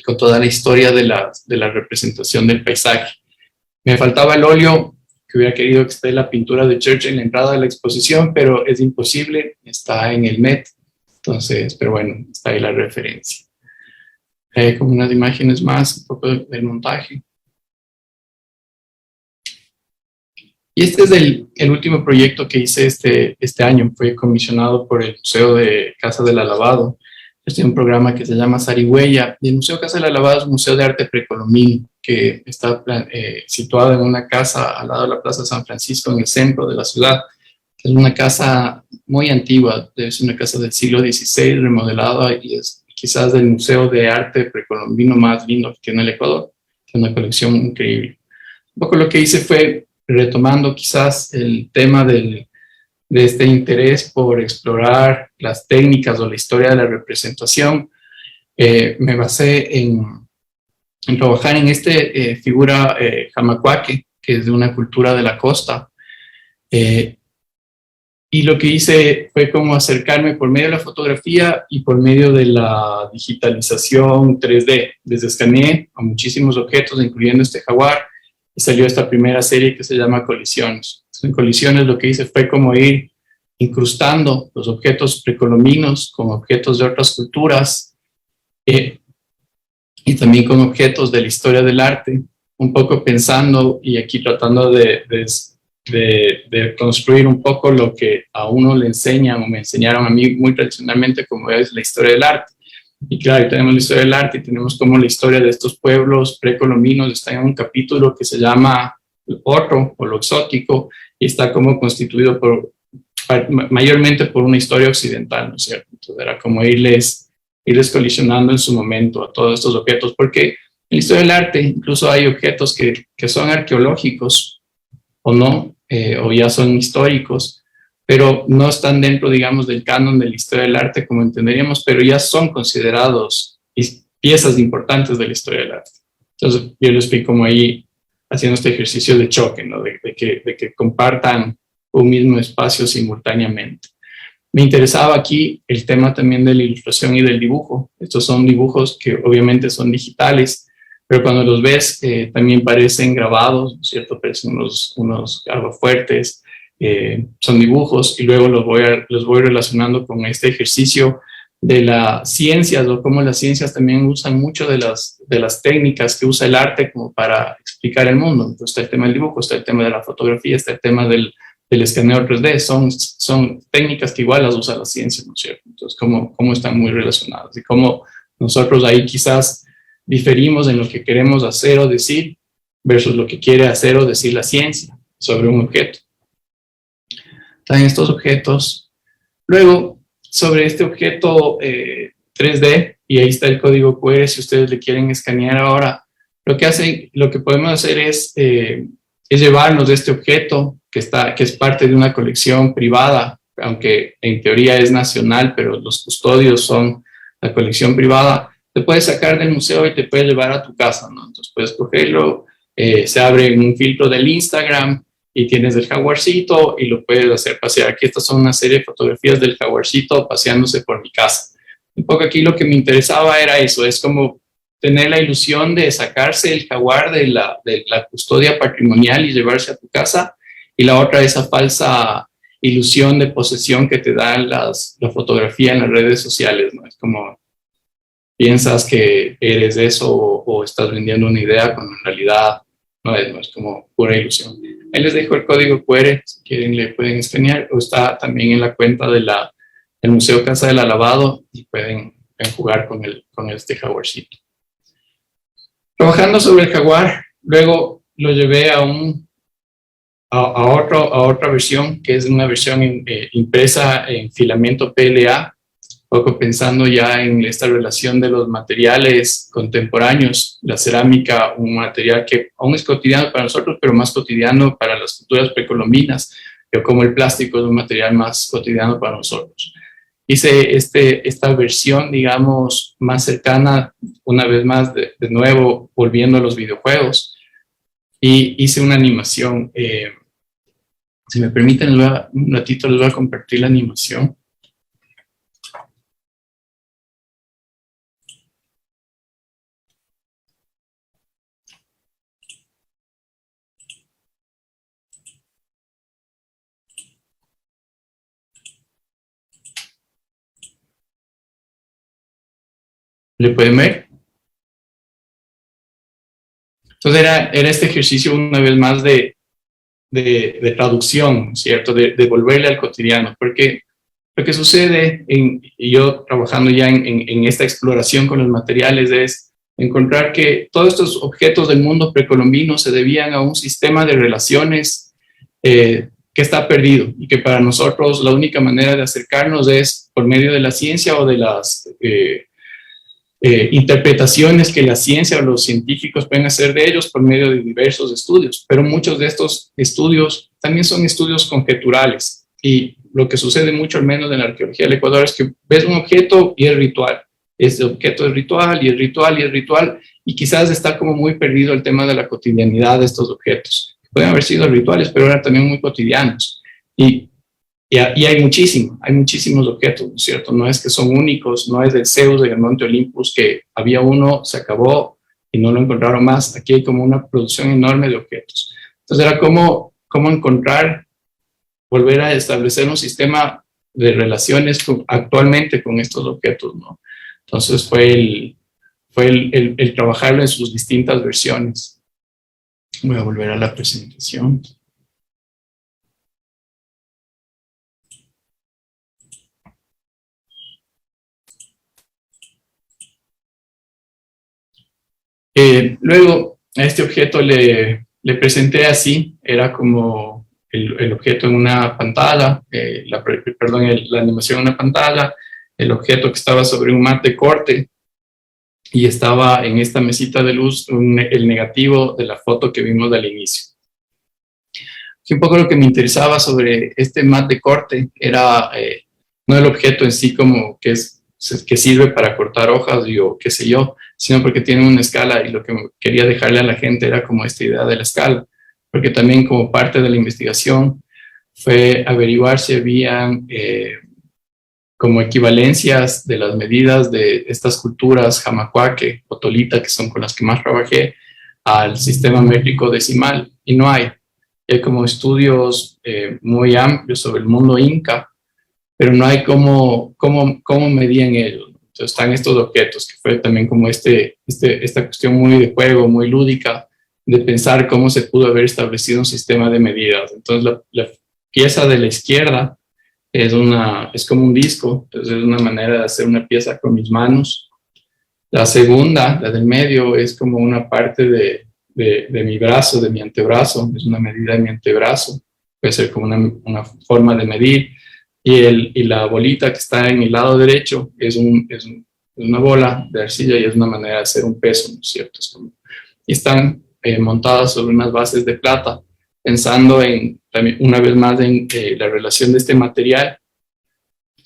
con toda la historia de la representación del paisaje. Me faltaba el óleo, que hubiera querido que esté la pintura de Churchill en la entrada de la exposición, pero es imposible, está en el Met, entonces, pero bueno, está ahí la referencia. Como unas imágenes más, un poco del montaje. Y este es el último proyecto que hice este año, fue comisionado por el Museo de Casa del Alabado. Este es un programa que se llama Zarigüeya, y el Museo Casa del Alabado es un museo de arte precolombino que está situado en una casa al lado de la Plaza San Francisco, en el centro de la ciudad. Es una casa muy antigua, es una casa del siglo XVI, remodelada, y es quizás el museo de arte precolombino más lindo que tiene el Ecuador. Tiene una colección increíble. Un poco lo que hice fue, retomando quizás el tema de este interés por explorar las técnicas o la historia de la representación, me basé en trabajar en esta figura jamacuaque, que es de una cultura de la costa. Y lo que hice fue como acercarme por medio de la fotografía y por medio de la digitalización 3D. Les escaneé a muchísimos objetos, incluyendo este jaguar, y salió esta primera serie que se llama Colisiones. En Colisiones lo que hice fue como ir incrustando los objetos precolombinos con objetos de otras culturas y también con objetos de la historia del arte, un poco pensando y aquí tratando de construir un poco lo que a uno le enseñan o me enseñaron a mí muy tradicionalmente, como es la historia del arte. Y claro, tenemos la historia del arte y tenemos como la historia de estos pueblos precolombinos está en un capítulo que se llama Otro o lo exótico y está como constituido mayormente por una historia occidental, ¿no es cierto? Entonces era como irles colisionando en su momento a todos estos objetos, porque en la historia del arte incluso hay objetos que son arqueológicos o no, o ya son históricos, pero no están dentro, digamos, del canon de la historia del arte como entenderíamos, pero ya son considerados piezas importantes de la historia del arte. Entonces yo les estoy como ahí haciendo este ejercicio de choque, ¿no? de que compartan un mismo espacio simultáneamente. Me interesaba aquí el tema también de la ilustración y del dibujo. Estos son dibujos que obviamente son digitales, pero cuando los ves también parecen grabados, ¿no es cierto? Parecen unos aguafuertes, son dibujos y luego los voy relacionando con este ejercicio de las ciencias o cómo las ciencias también usan mucho de las técnicas que usa el arte como para explicar el mundo. Entonces está el tema del dibujo, está el tema de la fotografía, está el tema del escaneo 3D, son técnicas que igual las usa la ciencia, ¿no es cierto? Entonces, cómo están muy relacionadas y cómo nosotros ahí quizás diferimos en lo que queremos hacer o decir versus lo que quiere hacer o decir la ciencia sobre un objeto. Están estos objetos. Luego, sobre este objeto 3D, y ahí está el código QR, si ustedes le quieren escanear ahora, lo que podemos hacer es llevarnos de este objeto que es parte de una colección privada, aunque en teoría es nacional, pero los custodios son la colección privada. Te puedes sacar del museo y te puedes llevar a tu casa, ¿no? Entonces puedes cogerlo, se abre un filtro del Instagram y tienes el jaguarcito y lo puedes hacer pasear. Aquí estas son una serie de fotografías del jaguarcito paseándose por mi casa. Un poco aquí lo que me interesaba era eso, es como tener la ilusión de sacarse el jaguar de la custodia patrimonial y llevarse a tu casa, y la otra esa falsa ilusión de posesión que te da la fotografía en las redes sociales, ¿no? Es como piensas que eres eso o estás vendiendo una idea cuando en realidad no es como pura ilusión. Ahí les dejo el código QR, si quieren le pueden escanear, o está también en la cuenta del Museo Casa del Alabado y pueden jugar con este jaguarcito. Trabajando sobre el jaguar, luego lo llevé a otra versión, que es una versión impresa en filamento PLA, un poco pensando ya en esta relación de los materiales contemporáneos, la cerámica, un material que aún es cotidiano para nosotros, pero más cotidiano para las culturas precolombinas, pero como el plástico es un material más cotidiano para nosotros. Hice esta versión, digamos, más cercana, una vez más, de nuevo, volviendo a los videojuegos, y hice una animación. Si me permiten, un ratito les voy a compartir la animación. ¿Le pueden ver? Entonces era este ejercicio una vez más de traducción, ¿cierto? De volverle al cotidiano, porque lo que sucede, y yo trabajando ya en esta exploración con los materiales, es encontrar que todos estos objetos del mundo precolombino se debían a un sistema de relaciones que está perdido y que para nosotros la única manera de acercarnos es por medio de la ciencia o de las interpretaciones que la ciencia o los científicos pueden hacer de ellos por medio de diversos estudios, pero muchos de estos estudios también son estudios conjeturales, y lo que sucede mucho, al menos en la arqueología del Ecuador, es que ves un objeto y es ritual, este objeto es ritual y es ritual y es ritual, y quizás está como muy perdido el tema de la cotidianidad de estos objetos. Pueden haber sido rituales, pero eran también muy cotidianos, y hay muchísimos objetos, ¿no es cierto? No es que son únicos, no es del Zeus, del Monte Olympus, que había uno, se acabó y no lo encontraron más. Aquí hay como una producción enorme de objetos. Entonces era cómo encontrar, volver a establecer un sistema de relaciones actualmente con estos objetos, ¿no? Entonces fue el trabajarlo en sus distintas versiones. Voy a volver a la presentación. Luego a este objeto le presenté así, era como el objeto en una pantalla, la animación en una pantalla, el objeto que estaba sobre un mat de corte, y estaba en esta mesita de luz el negativo de la foto que vimos al inicio. Y un poco lo que me interesaba sobre este mat de corte era no el objeto en sí como que sirve para cortar hojas o qué sé yo, sino porque tiene una escala, y lo que quería dejarle a la gente era como esta idea de la escala, porque también como parte de la investigación fue averiguar si habían como equivalencias de las medidas de estas culturas Jamacuaque o Tolita, que son con las que más trabajé, al sistema métrico decimal, y no hay. Hay como estudios muy amplios sobre el mundo inca, pero no hay cómo medían ellos. Entonces están estos objetos, que fue también como esta cuestión muy de juego, muy lúdica, de pensar cómo se pudo haber establecido un sistema de medidas. Entonces la pieza de la izquierda es como un disco, entonces es una manera de hacer una pieza con mis manos. La segunda, la del medio, es como una parte de mi brazo, de mi antebrazo, es una medida de mi antebrazo, puede ser como una forma de medir. Y la bolita que está en el lado derecho es una bola de arcilla, y es una manera de hacer un peso, ¿no es cierto? Y están montadas sobre unas bases de plata, pensando también, una vez más, en la relación de este material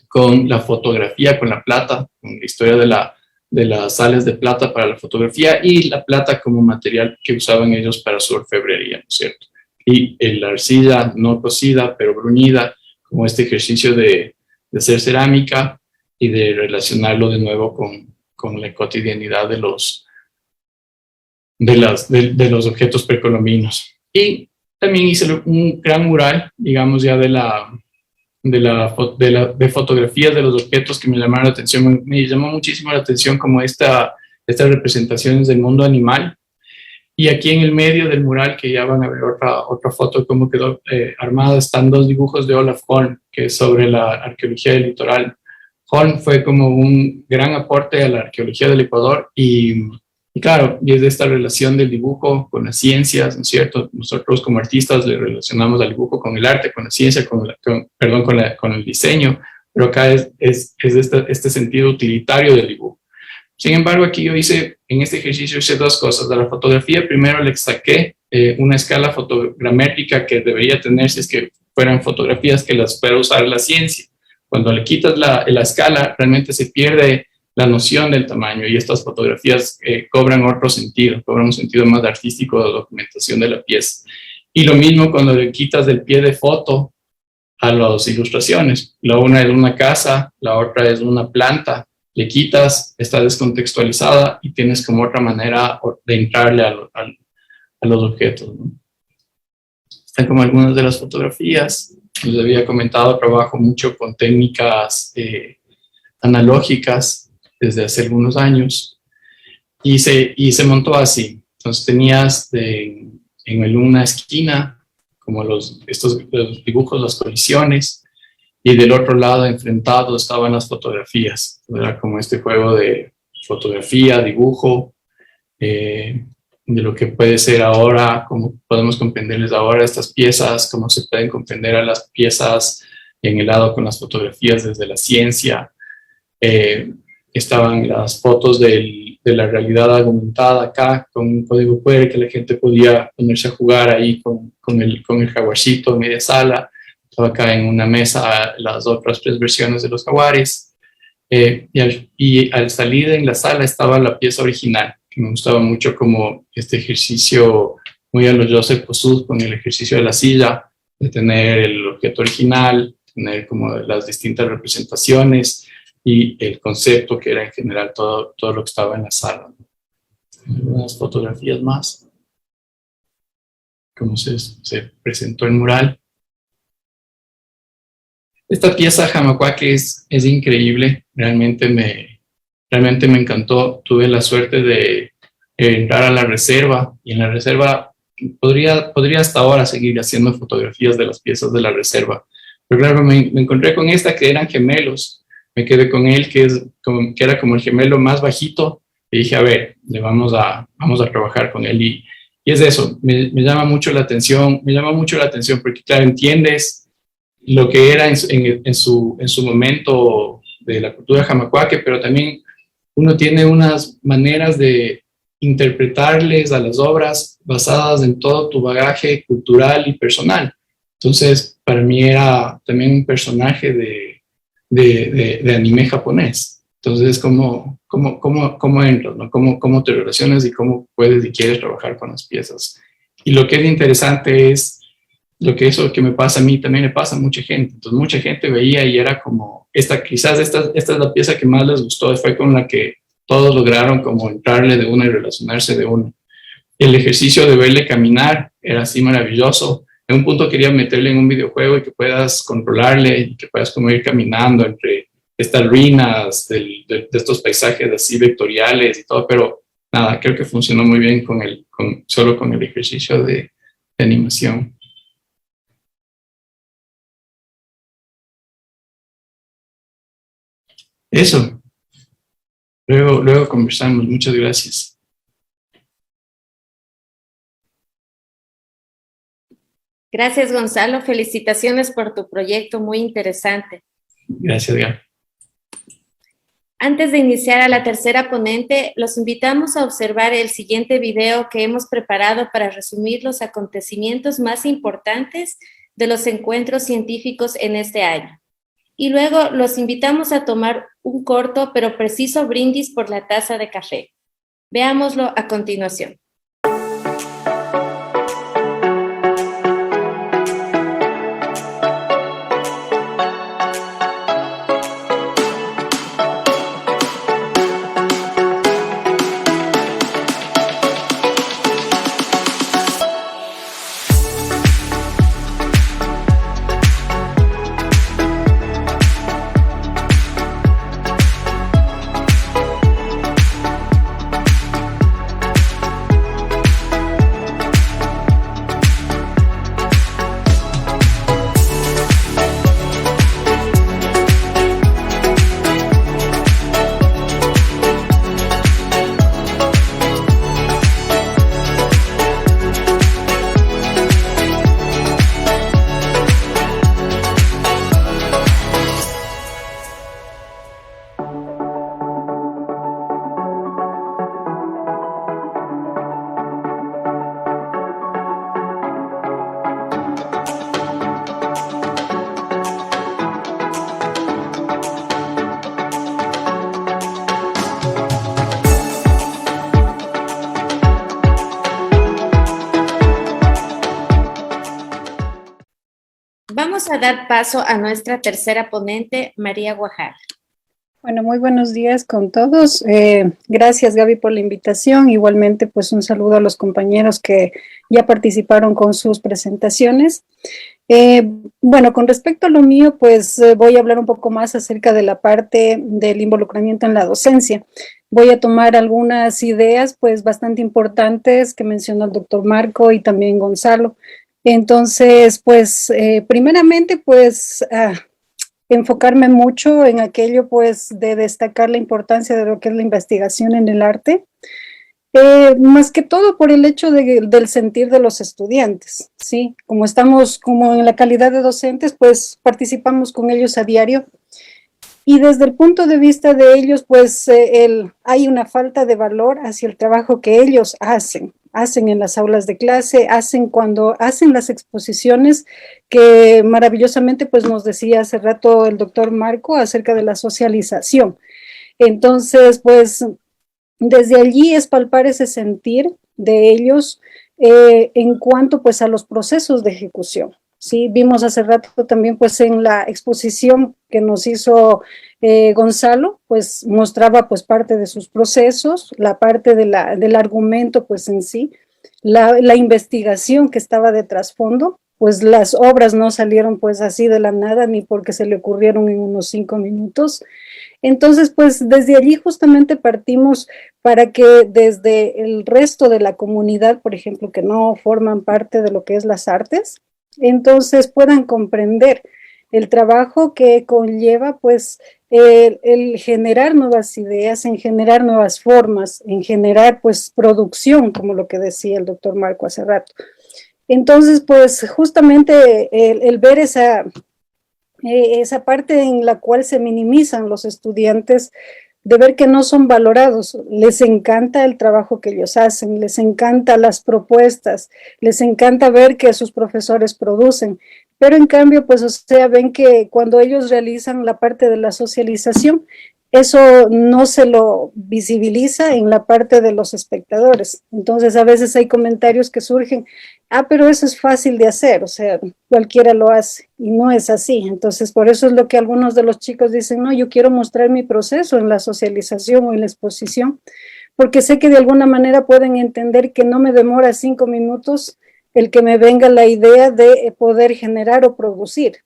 con la fotografía, con la plata, con la historia de las sales de plata para la fotografía, y la plata como material que usaban ellos para su orfebrería, ¿no es cierto? Y la arcilla no cocida, pero bruñida, como este ejercicio de hacer cerámica y de relacionarlo de nuevo con la cotidianidad de los objetos precolombinos. Y también hice un gran mural, digamos, ya de fotografías de los objetos que me llamaron la atención. Me llamó muchísimo la atención como estas representaciones del mundo animal. Y aquí en el medio del mural, que ya van a ver otra foto de cómo quedó armada, están dos dibujos de Olaf Holm, que es sobre la arqueología del litoral. Holm fue como un gran aporte a la arqueología del Ecuador, y claro, y es de esta relación del dibujo con las ciencias, ¿no es cierto? Nosotros como artistas le relacionamos al dibujo con el arte, con la ciencia, con el diseño, pero acá es este sentido utilitario del dibujo. Sin embargo, aquí yo en este ejercicio hice dos cosas. De la fotografía, primero le saqué una escala fotogramétrica que debería tener si es que fueran fotografías que las pueda usar la ciencia. Cuando le quitas la escala, realmente se pierde la noción del tamaño, y estas fotografías cobran otro sentido, cobran un sentido más artístico de documentación de la pieza. Y lo mismo cuando le quitas del pie de foto a las ilustraciones. La una es una casa, la otra es una planta. Le quitas, está descontextualizada, y tienes como otra manera de entrarle a los objetos, ¿no? Están como algunas de las fotografías. Les había comentado, trabajo mucho con técnicas analógicas. desde hace algunos años y se montó así. Entonces tenías en una esquina como los dibujos, las colisiones, y del otro lado enfrentado estaban las fotografías. Era como este juego de fotografía, dibujo, de lo que puede ser ahora, cómo podemos comprenderles ahora estas piezas, cómo se pueden comprender a las piezas en el lado con las fotografías desde la ciencia. Estaban las fotos de la realidad aumentada acá, con un código QR que la gente podía ponerse a jugar ahí con el jaguarcito en media sala. Estaba acá en una mesa las otras 3 versiones de los jaguares. Y al salir en la sala estaba la pieza original, que me gustaba mucho como este ejercicio muy a los Joseph Kosuth con el ejercicio de la silla, de tener el objeto original, tener como las distintas representaciones y el concepto que era en general todo lo que estaba en la sala. Unas fotografías más, cómo se presentó el mural. Esta pieza Jamacuaque es increíble, realmente me encantó. Tuve la suerte de entrar a la reserva y en la reserva podría hasta ahora seguir haciendo fotografías de las piezas de la reserva. Pero claro, me encontré con esta que eran gemelos. Me quedé con él, que era como el gemelo más bajito, y dije, a ver, vamos a trabajar con él. Y es eso, me llama mucho la atención, porque claro, entiendes lo que era en su momento de la cultura jamacuaque, pero también uno tiene unas maneras de interpretarles a las obras basadas en todo tu bagaje cultural y personal. Entonces, para mí era también un personaje de anime japonés. Entonces, ¿cómo entras, ¿no? ¿Cómo te relacionas y cómo puedes y quieres trabajar con las piezas? Y lo que es interesante es eso que me pasa a mí también le pasa a mucha gente. Entonces, mucha gente veía y era como, quizás esta es la pieza que más les gustó, fue con la que todos lograron como entrarle de una y relacionarse de una. El ejercicio de verle caminar era así maravilloso. En un punto quería meterle en un videojuego y que puedas controlarle y que puedas como ir caminando entre estas ruinas de estos paisajes así vectoriales y todo, pero nada, creo que funcionó muy bien solo con el ejercicio de animación. Eso. Luego conversamos. Muchas gracias. Gracias, Gonzalo. Felicitaciones por tu proyecto, muy interesante. Gracias, Gaby. Antes de iniciar a la tercera ponente, los invitamos a observar el siguiente video que hemos preparado para resumir los acontecimientos más importantes de los encuentros científicos en este año. Y luego los invitamos a tomar un corto pero preciso brindis por la taza de café. Veámoslo a continuación. Vamos a dar paso a nuestra tercera ponente, María Guajara. Bueno, muy buenos días con todos. Gracias, Gaby, por la invitación. Igualmente, pues un saludo a los compañeros que ya participaron con sus presentaciones. Bueno, con respecto a lo mío, pues voy a hablar un poco más acerca de la parte del involucramiento en la docencia. Voy a tomar algunas ideas, pues bastante importantes que mencionó el doctor Marco y también Gonzalo. Entonces, pues, primeramente, pues, enfocarme mucho en aquello, pues, de destacar la importancia de lo que es la investigación en el arte, más que todo por el hecho del sentir de los estudiantes, ¿sí? Como estamos como en la calidad de docentes, pues participamos con ellos a diario y desde el punto de vista de ellos, pues hay una falta de valor hacia el trabajo que ellos hacen en las aulas de clase, hacen cuando hacen las exposiciones que maravillosamente pues nos decía hace rato el doctor Marco acerca de la socialización. Entonces, pues desde allí es palpar ese sentir de ellos en cuanto pues a los procesos de ejecución. Sí, vimos hace rato también pues en la exposición que nos hizo Gonzalo, pues mostraba pues parte de sus procesos, la parte del argumento pues en sí, la investigación que estaba de trasfondo, pues las obras no salieron pues así de la nada ni porque se le ocurrieron en unos 5 minutos. Entonces, pues desde allí justamente partimos para que desde el resto de la comunidad, por ejemplo, que no forman parte de lo que es las artes, entonces puedan comprender el trabajo que conlleva pues el generar nuevas ideas, en generar nuevas formas, en generar pues producción, como lo que decía el doctor Marco hace rato. Entonces, pues justamente el ver esa parte en la cual se minimizan los estudiantes, de ver que no son valorados, les encanta el trabajo que ellos hacen, les encanta las propuestas, les encanta ver que sus profesores producen, pero en cambio, pues, o sea, ven que cuando ellos realizan la parte de la socialización, eso no se lo visibiliza en la parte de los espectadores. Entonces, a veces hay comentarios que surgen, pero eso es fácil de hacer, o sea, cualquiera lo hace, y no es así. Entonces, por eso es lo que algunos de los chicos dicen, no, yo quiero mostrar mi proceso en la socialización o en la exposición, porque sé que de alguna manera pueden entender que no me demora 5 minutos el que me venga la idea de poder generar o producir,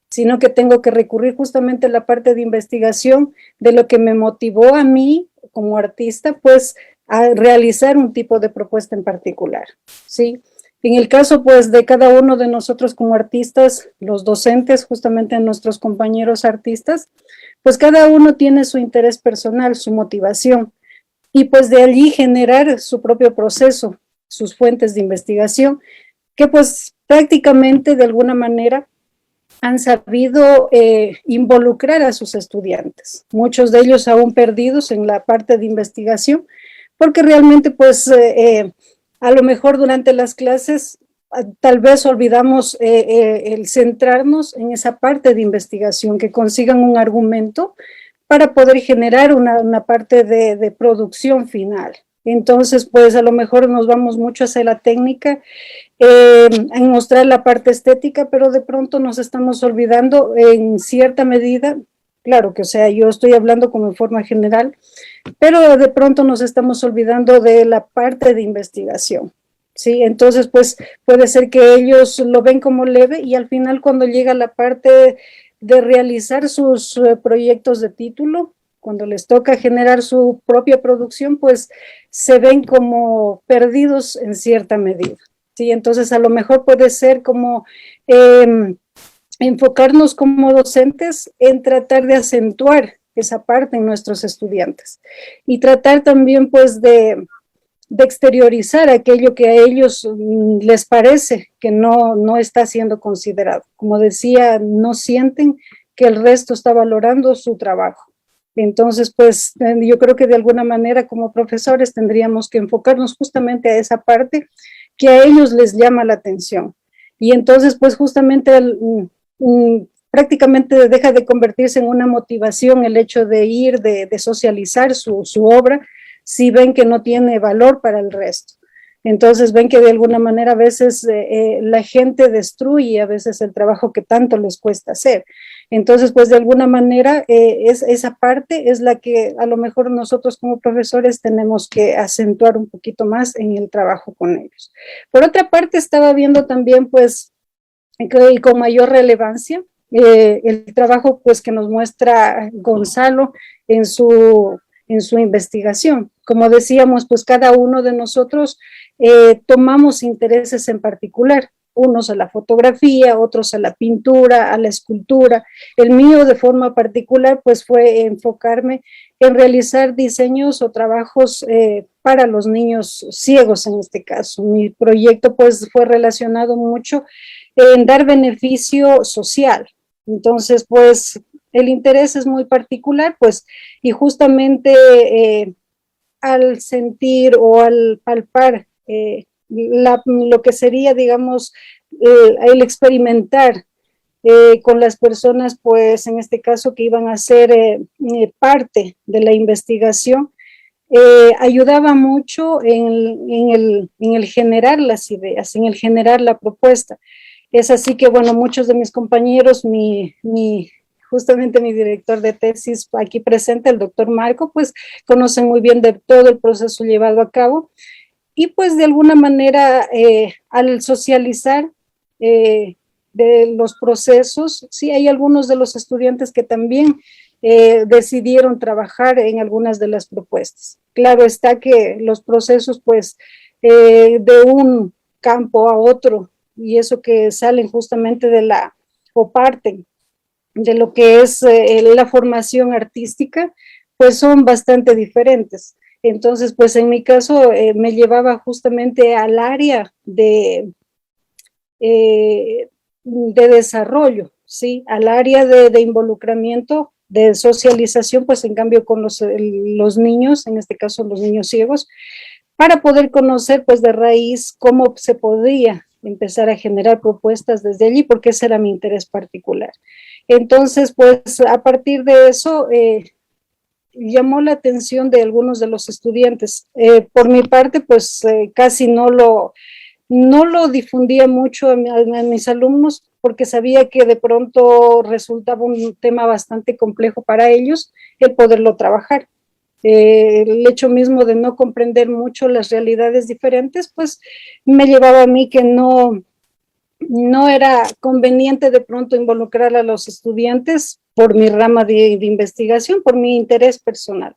sino que tengo que recurrir justamente a la parte de investigación de lo que me motivó a mí como artista, pues a realizar un tipo de propuesta en particular, ¿sí? En el caso, pues, de cada uno de nosotros como artistas, los docentes, justamente nuestros compañeros artistas, pues cada uno tiene su interés personal, su motivación, y pues de allí generar su propio proceso, sus fuentes de investigación, que pues prácticamente de alguna manera han sabido involucrar a sus estudiantes, muchos de ellos aún perdidos en la parte de investigación, porque realmente pues a lo mejor durante las clases tal vez olvidamos el centrarnos en esa parte de investigación, que consigan un argumento para poder generar una parte de producción final. Entonces, pues a lo mejor nos vamos mucho hacia la técnica, en mostrar la parte estética, pero de pronto nos estamos olvidando en cierta medida, claro que o sea, yo estoy hablando como en forma general, pero de pronto nos estamos olvidando de la parte de investigación, ¿sí? Entonces, pues puede ser que ellos lo ven como leve y al final cuando llega la parte de realizar sus proyectos de título, cuando les toca generar su propia producción, pues se ven como perdidos en cierta medida, ¿sí? Entonces, a lo mejor puede ser como enfocarnos como docentes en tratar de acentuar esa parte en nuestros estudiantes y tratar también pues de exteriorizar aquello que a ellos les parece que no está siendo considerado. Como decía, no sienten que el resto está valorando su trabajo. Entonces, pues yo creo que de alguna manera como profesores tendríamos que enfocarnos justamente a esa parte que a ellos les llama la atención. Y entonces, pues justamente prácticamente deja de convertirse en una motivación el hecho de ir, de socializar su obra, si ven que no tiene valor para el resto. Entonces ven que de alguna manera a veces la gente destruye a veces el trabajo que tanto les cuesta hacer. Entonces, pues de alguna manera esa parte es la que a lo mejor nosotros como profesores tenemos que acentuar un poquito más en el trabajo con ellos. Por otra parte, estaba viendo también pues y con mayor relevancia el trabajo pues que nos muestra Gonzalo en su investigación. Como decíamos, pues cada uno de nosotros tomamos intereses en particular, unos a la fotografía, otros a la pintura, a la escultura. El mío de forma particular pues fue enfocarme en realizar diseños o trabajos para los niños ciegos en este caso. Mi proyecto pues fue relacionado mucho en dar beneficio social. Entonces pues el interés es muy particular pues y justamente al sentir o al palpar lo que sería, digamos, el experimentar con las personas, pues en este caso que iban a ser parte de la investigación, ayudaba mucho en el generar las ideas, en el generar la propuesta. Es así que, bueno, muchos de mis compañeros, justamente mi director de tesis aquí presente, el doctor Marco, pues conocen muy bien de todo el proceso llevado a cabo. Y pues de alguna manera al socializar de los procesos, sí hay algunos de los estudiantes que también decidieron trabajar en algunas de las propuestas. Claro está que los procesos pues de un campo a otro y eso que salen justamente o parten de lo que es la formación artística, pues son bastante diferentes. Entonces, pues en mi caso me llevaba justamente al área de desarrollo, ¿sí? Al área de involucramiento, de socialización, pues en cambio con los niños, en este caso los niños ciegos, para poder conocer pues de raíz cómo se podía empezar a generar propuestas desde allí, porque ese era mi interés particular. Entonces, pues a partir de eso, llamó la atención de algunos de los estudiantes. Por mi parte, pues casi no lo difundía mucho a mis alumnos porque sabía que de pronto resultaba un tema bastante complejo para ellos el poderlo trabajar. El hecho mismo de no comprender mucho las realidades diferentes, pues me llevaba a mí que no era conveniente de pronto involucrar a los estudiantes por mi rama de investigación, por mi interés personal.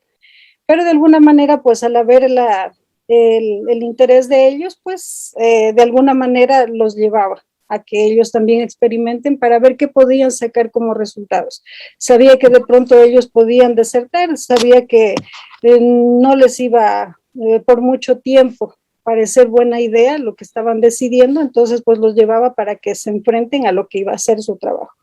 Pero de alguna manera, pues al haber el interés de ellos, pues de alguna manera los llevaba a que ellos también experimenten para ver qué podían sacar como resultados. Sabía que de pronto ellos podían desertar, sabía que no les iba por mucho tiempo parecer buena idea lo que estaban decidiendo, entonces pues los llevaba para que se enfrenten a lo que iba a ser su trabajo.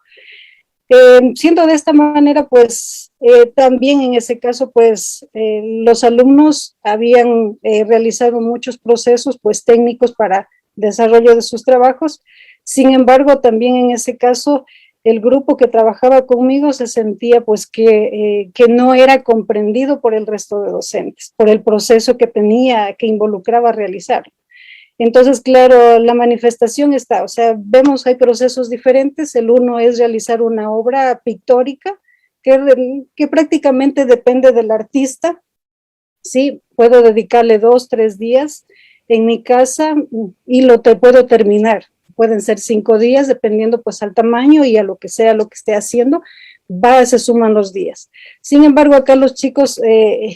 Siendo de esta manera, pues también en ese caso, pues los alumnos habían realizado muchos procesos pues técnicos para desarrollo de sus trabajos. Sin embargo, también en ese caso, el grupo que trabajaba conmigo se sentía pues que no era comprendido por el resto de docentes, por el proceso que involucraba realizarlo. Entonces, claro, la manifestación está, o sea, vemos hay procesos diferentes. El uno es realizar una obra pictórica que prácticamente depende del artista. Sí, puedo dedicarle 2, 3 días en mi casa y puedo terminar. Pueden ser 5 días, dependiendo pues al tamaño y a lo que sea lo que esté haciendo, se suman los días. Sin embargo, acá los chicos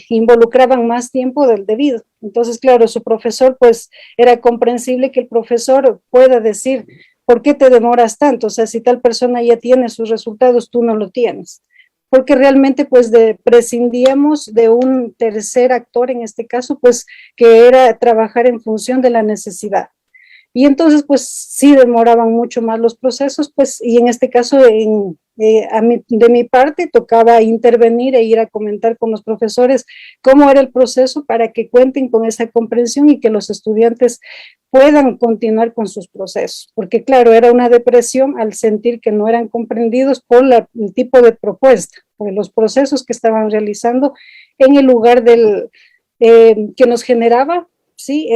involucraban más tiempo del debido. Entonces, claro, su profesor, pues era comprensible que el profesor pueda decir, ¿por qué te demoras tanto? O sea, si tal persona ya tiene sus resultados, tú no lo tienes. Porque realmente, pues, prescindíamos de un tercer actor, en este caso, pues, que era trabajar en función de la necesidad. Y entonces, pues, sí demoraban mucho más los procesos, pues, y en este caso, de mi parte, tocaba intervenir e ir a comentar con los profesores cómo era el proceso para que cuenten con esa comprensión y que los estudiantes puedan continuar con sus procesos. Porque, claro, era una depresión al sentir que no eran comprendidos por el tipo de propuesta, por los procesos que estaban realizando en el lugar que nos generaba ¿sí?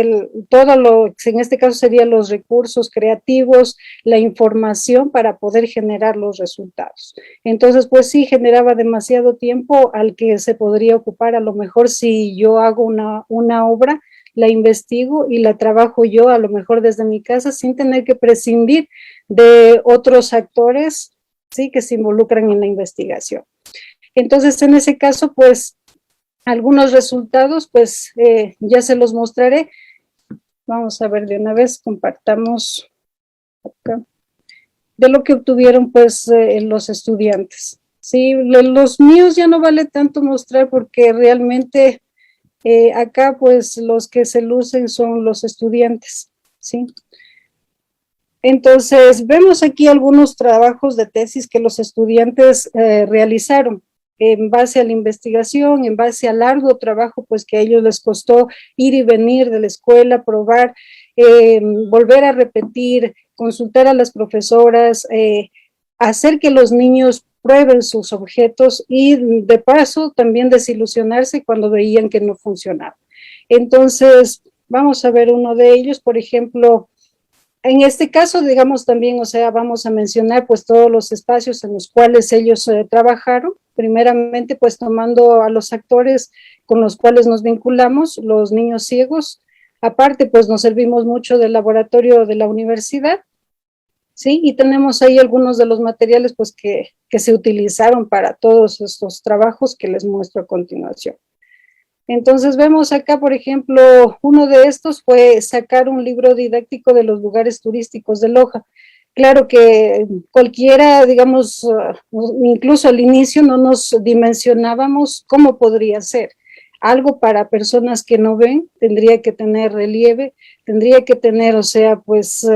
Todo lo que en este caso serían los recursos creativos, la información para poder generar los resultados. Entonces, pues sí, generaba demasiado tiempo al que se podría ocupar. A lo mejor si yo hago una obra, la investigo y la trabajo yo a lo mejor desde mi casa sin tener que prescindir de otros actores, ¿sí? Que se involucran en la investigación. Entonces, en ese caso, pues, algunos resultados, pues, ya se los mostraré. Vamos a ver de una vez, compartamos acá. De lo que obtuvieron, pues, los estudiantes. Sí, los míos ya no vale tanto mostrar porque realmente acá, pues, los que se lucen son los estudiantes, ¿sí? Entonces, vemos aquí algunos trabajos de tesis que los estudiantes realizaron en base a la investigación, en base al largo trabajo, pues que a ellos les costó ir y venir de la escuela, probar, volver a repetir, consultar a las profesoras, hacer que los niños prueben sus objetos y de paso también desilusionarse cuando veían que no funcionaba. Entonces, vamos a ver uno de ellos, por ejemplo. En este caso, digamos también, o sea, vamos a mencionar pues todos los espacios en los cuales ellos trabajaron, primeramente pues tomando a los actores con los cuales nos vinculamos, los niños ciegos, aparte pues nos servimos mucho del laboratorio de la universidad, ¿sí? Y tenemos ahí algunos de los materiales pues que se utilizaron para todos estos trabajos que les muestro a continuación. Entonces vemos acá, por ejemplo, uno de estos fue sacar un libro didáctico de los lugares turísticos de Loja. Claro que cualquiera, digamos, incluso al inicio no nos dimensionábamos cómo podría ser. Algo para personas que no ven, tendría que tener relieve, tendría que tener, o sea, pues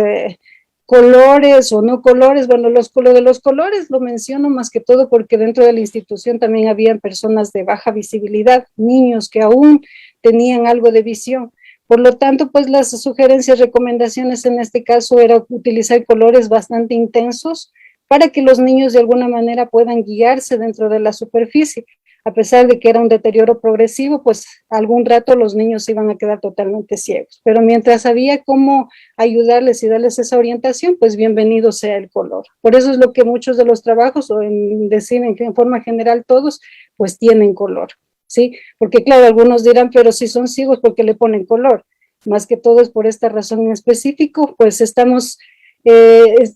colores o no colores. Bueno, lo de los colores lo menciono más que todo porque dentro de la institución también habían personas de baja visibilidad, niños que aún tenían algo de visión. Por lo tanto, pues las sugerencias, recomendaciones en este caso era utilizar colores bastante intensos para que los niños de alguna manera puedan guiarse dentro de la superficie. A pesar de que era un deterioro progresivo, pues algún rato los niños se iban a quedar totalmente ciegos. Pero mientras había cómo ayudarles y darles esa orientación, pues bienvenido sea el color. Por eso es lo que muchos de los trabajos, o en decir en forma general todos, pues tienen color, ¿sí? Porque claro, algunos dirán, pero si son ciegos, ¿por qué le ponen color? Más que todo es por esta razón en específico, pues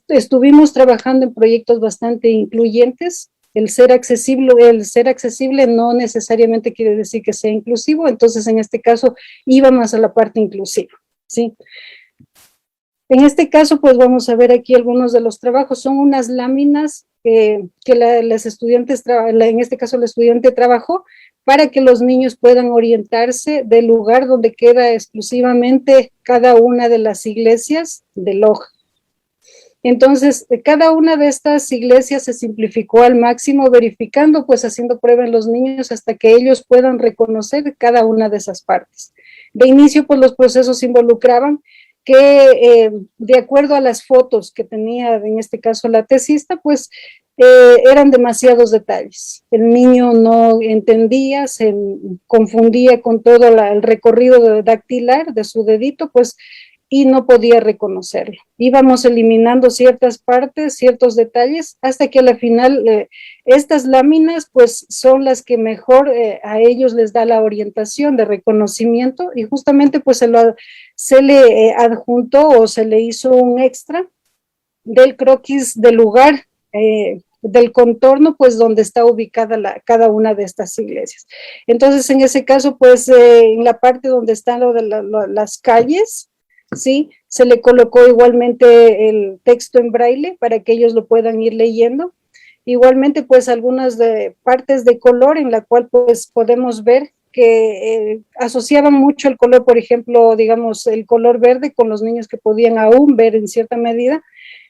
estuvimos trabajando en proyectos bastante incluyentes. El ser accesible no necesariamente quiere decir que sea inclusivo, entonces en este caso iba más a la parte inclusiva, ¿sí? En este caso, pues vamos a ver aquí algunos de los trabajos. Son unas láminas que las estudiantes, en este caso el estudiante trabajó para que los niños puedan orientarse del lugar donde queda exclusivamente cada una de las iglesias de Loja. Entonces, cada una de estas iglesias se simplificó al máximo, verificando, pues haciendo prueba en los niños hasta que ellos puedan reconocer cada una de esas partes. De inicio, pues los procesos involucraban que, de acuerdo a las fotos que tenía, en este caso la tesista, pues eran demasiados detalles. El niño no entendía, se confundía con todo el recorrido dactilar de su dedito, pues, y no podía reconocerlo. Íbamos eliminando ciertas partes, ciertos detalles, hasta que a la final estas láminas pues son las que mejor a ellos les da la orientación de reconocimiento, y justamente pues se le adjuntó o se le hizo un extra del croquis del lugar, del contorno, pues donde está ubicada cada una de estas iglesias. Entonces en ese caso pues en la parte donde están las calles, ¿sí? Se le colocó igualmente el texto en braille para que ellos lo puedan ir leyendo. Igualmente, pues algunas partes de color en la cual pues podemos ver que asociaban mucho el color, por ejemplo, digamos, el color verde con los niños que podían aún ver en cierta medida.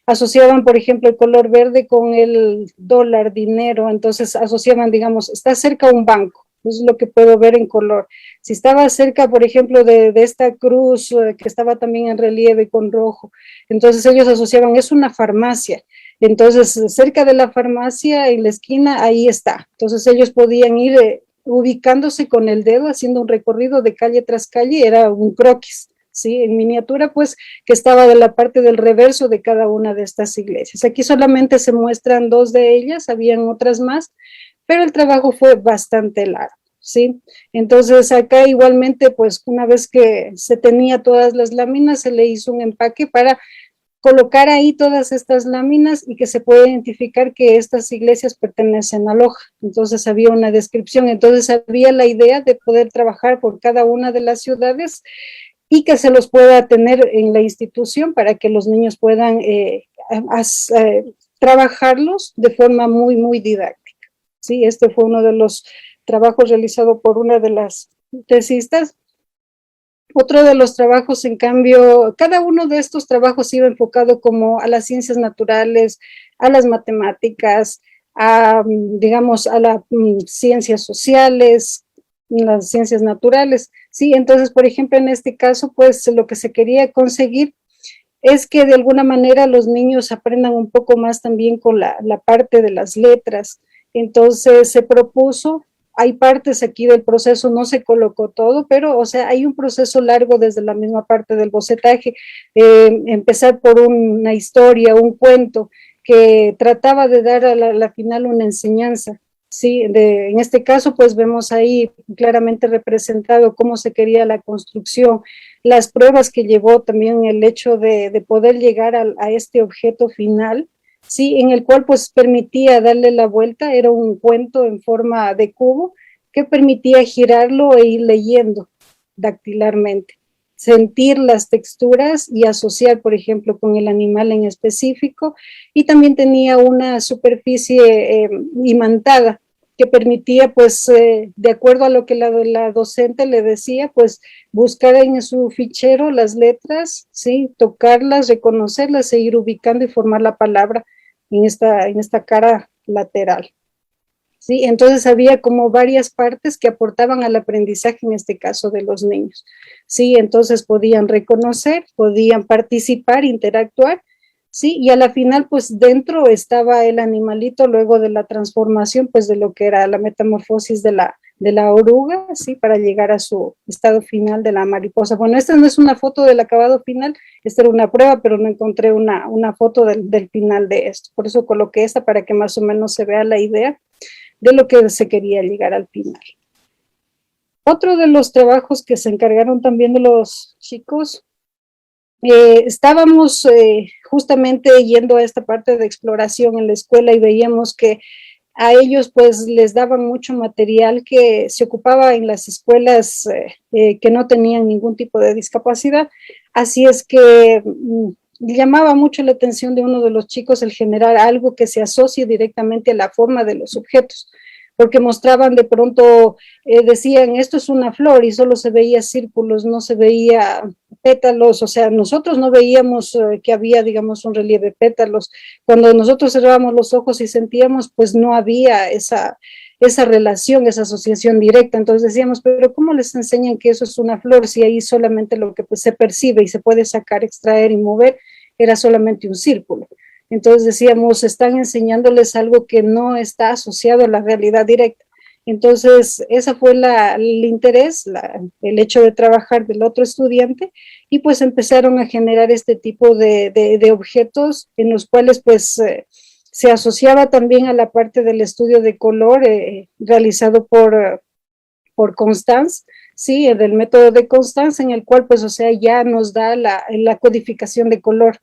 Asociaban, por ejemplo, el color verde con el dólar, dinero. Entonces asociaban, digamos, está cerca un banco. Eso es lo que puedo ver en color. Si estaba cerca, por ejemplo, de esta cruz que estaba también en relieve con rojo, entonces ellos asociaban, es una farmacia. Entonces, cerca de la farmacia, en la esquina, ahí está. Entonces ellos podían ir ubicándose con el dedo, haciendo un recorrido de calle tras calle, era un croquis, ¿sí? En miniatura, pues, que estaba de la parte del reverso de cada una de estas iglesias. Aquí solamente se muestran 2 de ellas, habían otras más, pero el trabajo fue bastante largo, ¿sí? Entonces acá igualmente, pues una vez que se tenía todas las láminas, se le hizo un empaque para colocar ahí todas estas láminas y que se pueda identificar que estas iglesias pertenecen a Loja. Entonces había una descripción, entonces había la idea de poder trabajar por cada una de las ciudades y que se los pueda tener en la institución para que los niños puedan trabajarlos de forma muy, muy didáctica. Sí, este fue uno de los trabajos realizados por una de las tesistas. Otro de los trabajos, en cambio, cada uno de estos trabajos iba enfocado como a las ciencias naturales, a las matemáticas, digamos, a las ciencias sociales, las ciencias naturales, ¿sí? Entonces, por ejemplo, en este caso, pues lo que se quería conseguir es que de alguna manera los niños aprendan un poco más también con la parte de las letras. Entonces se propuso, hay partes aquí del proceso, no se colocó todo, pero o sea, hay un proceso largo desde la misma parte del bocetaje, empezar por una historia, un cuento que trataba de dar a la final una enseñanza. Sí, en este caso pues vemos ahí claramente representado cómo se quería la construcción, las pruebas que llevó también el hecho de poder llegar a este objeto final, sí, en el cual pues permitía darle la vuelta, era un cuento en forma de cubo que permitía girarlo e ir leyendo dactilarmente, sentir las texturas y asociar, por ejemplo, con el animal en específico, y también tenía una superficie imantada que permitía, pues, de acuerdo a lo que la docente le decía, pues, buscar en su fichero las letras, ¿sí? Tocarlas, reconocerlas e ir ubicando y formar la palabra en esta cara lateral, ¿sí? Entonces había como varias partes que aportaban al aprendizaje, en este caso de los niños, ¿sí? Entonces podían reconocer, podían participar, interactuar, ¿sí? Y a la final, pues dentro estaba el animalito luego de la transformación, pues de lo que era la metamorfosis de la oruga, ¿sí? Para llegar a su estado final de la mariposa. Bueno, esta no es una foto del acabado final, esta era una prueba, pero no encontré una foto del final de esto. Por eso coloqué esta para que más o menos se vea la idea de lo que se quería llegar al final. Otro de los trabajos que se encargaron también de los chicos, estábamos justamente yendo a esta parte de exploración en la escuela y veíamos que a ellos pues les daban mucho material que se ocupaba en las escuelas que no tenían ningún tipo de discapacidad, así es que llamaba mucho la atención de uno de los chicos el generar algo que se asocie directamente a la forma de los objetos, porque mostraban de pronto, decían, esto es una flor y solo se veía círculos, no se veía pétalos, o sea, nosotros no veíamos que había, digamos, un relieve de pétalos. Cuando nosotros cerrábamos los ojos y sentíamos, pues no había esa relación, esa asociación directa. Entonces decíamos, pero ¿cómo les enseñan que eso es una flor si ahí solamente lo que pues, se percibe y se puede sacar, extraer y mover era solamente un círculo? Entonces decíamos, están enseñándoles algo que no está asociado a la realidad directa. Entonces, ese fue el interés, el hecho de trabajar del otro estudiante, y pues empezaron a generar este tipo de objetos en los cuales pues se asociaba también a la parte del estudio de color realizado por Constance, sí, del método de Constance, en el cual pues, o sea, ya nos da la codificación de color,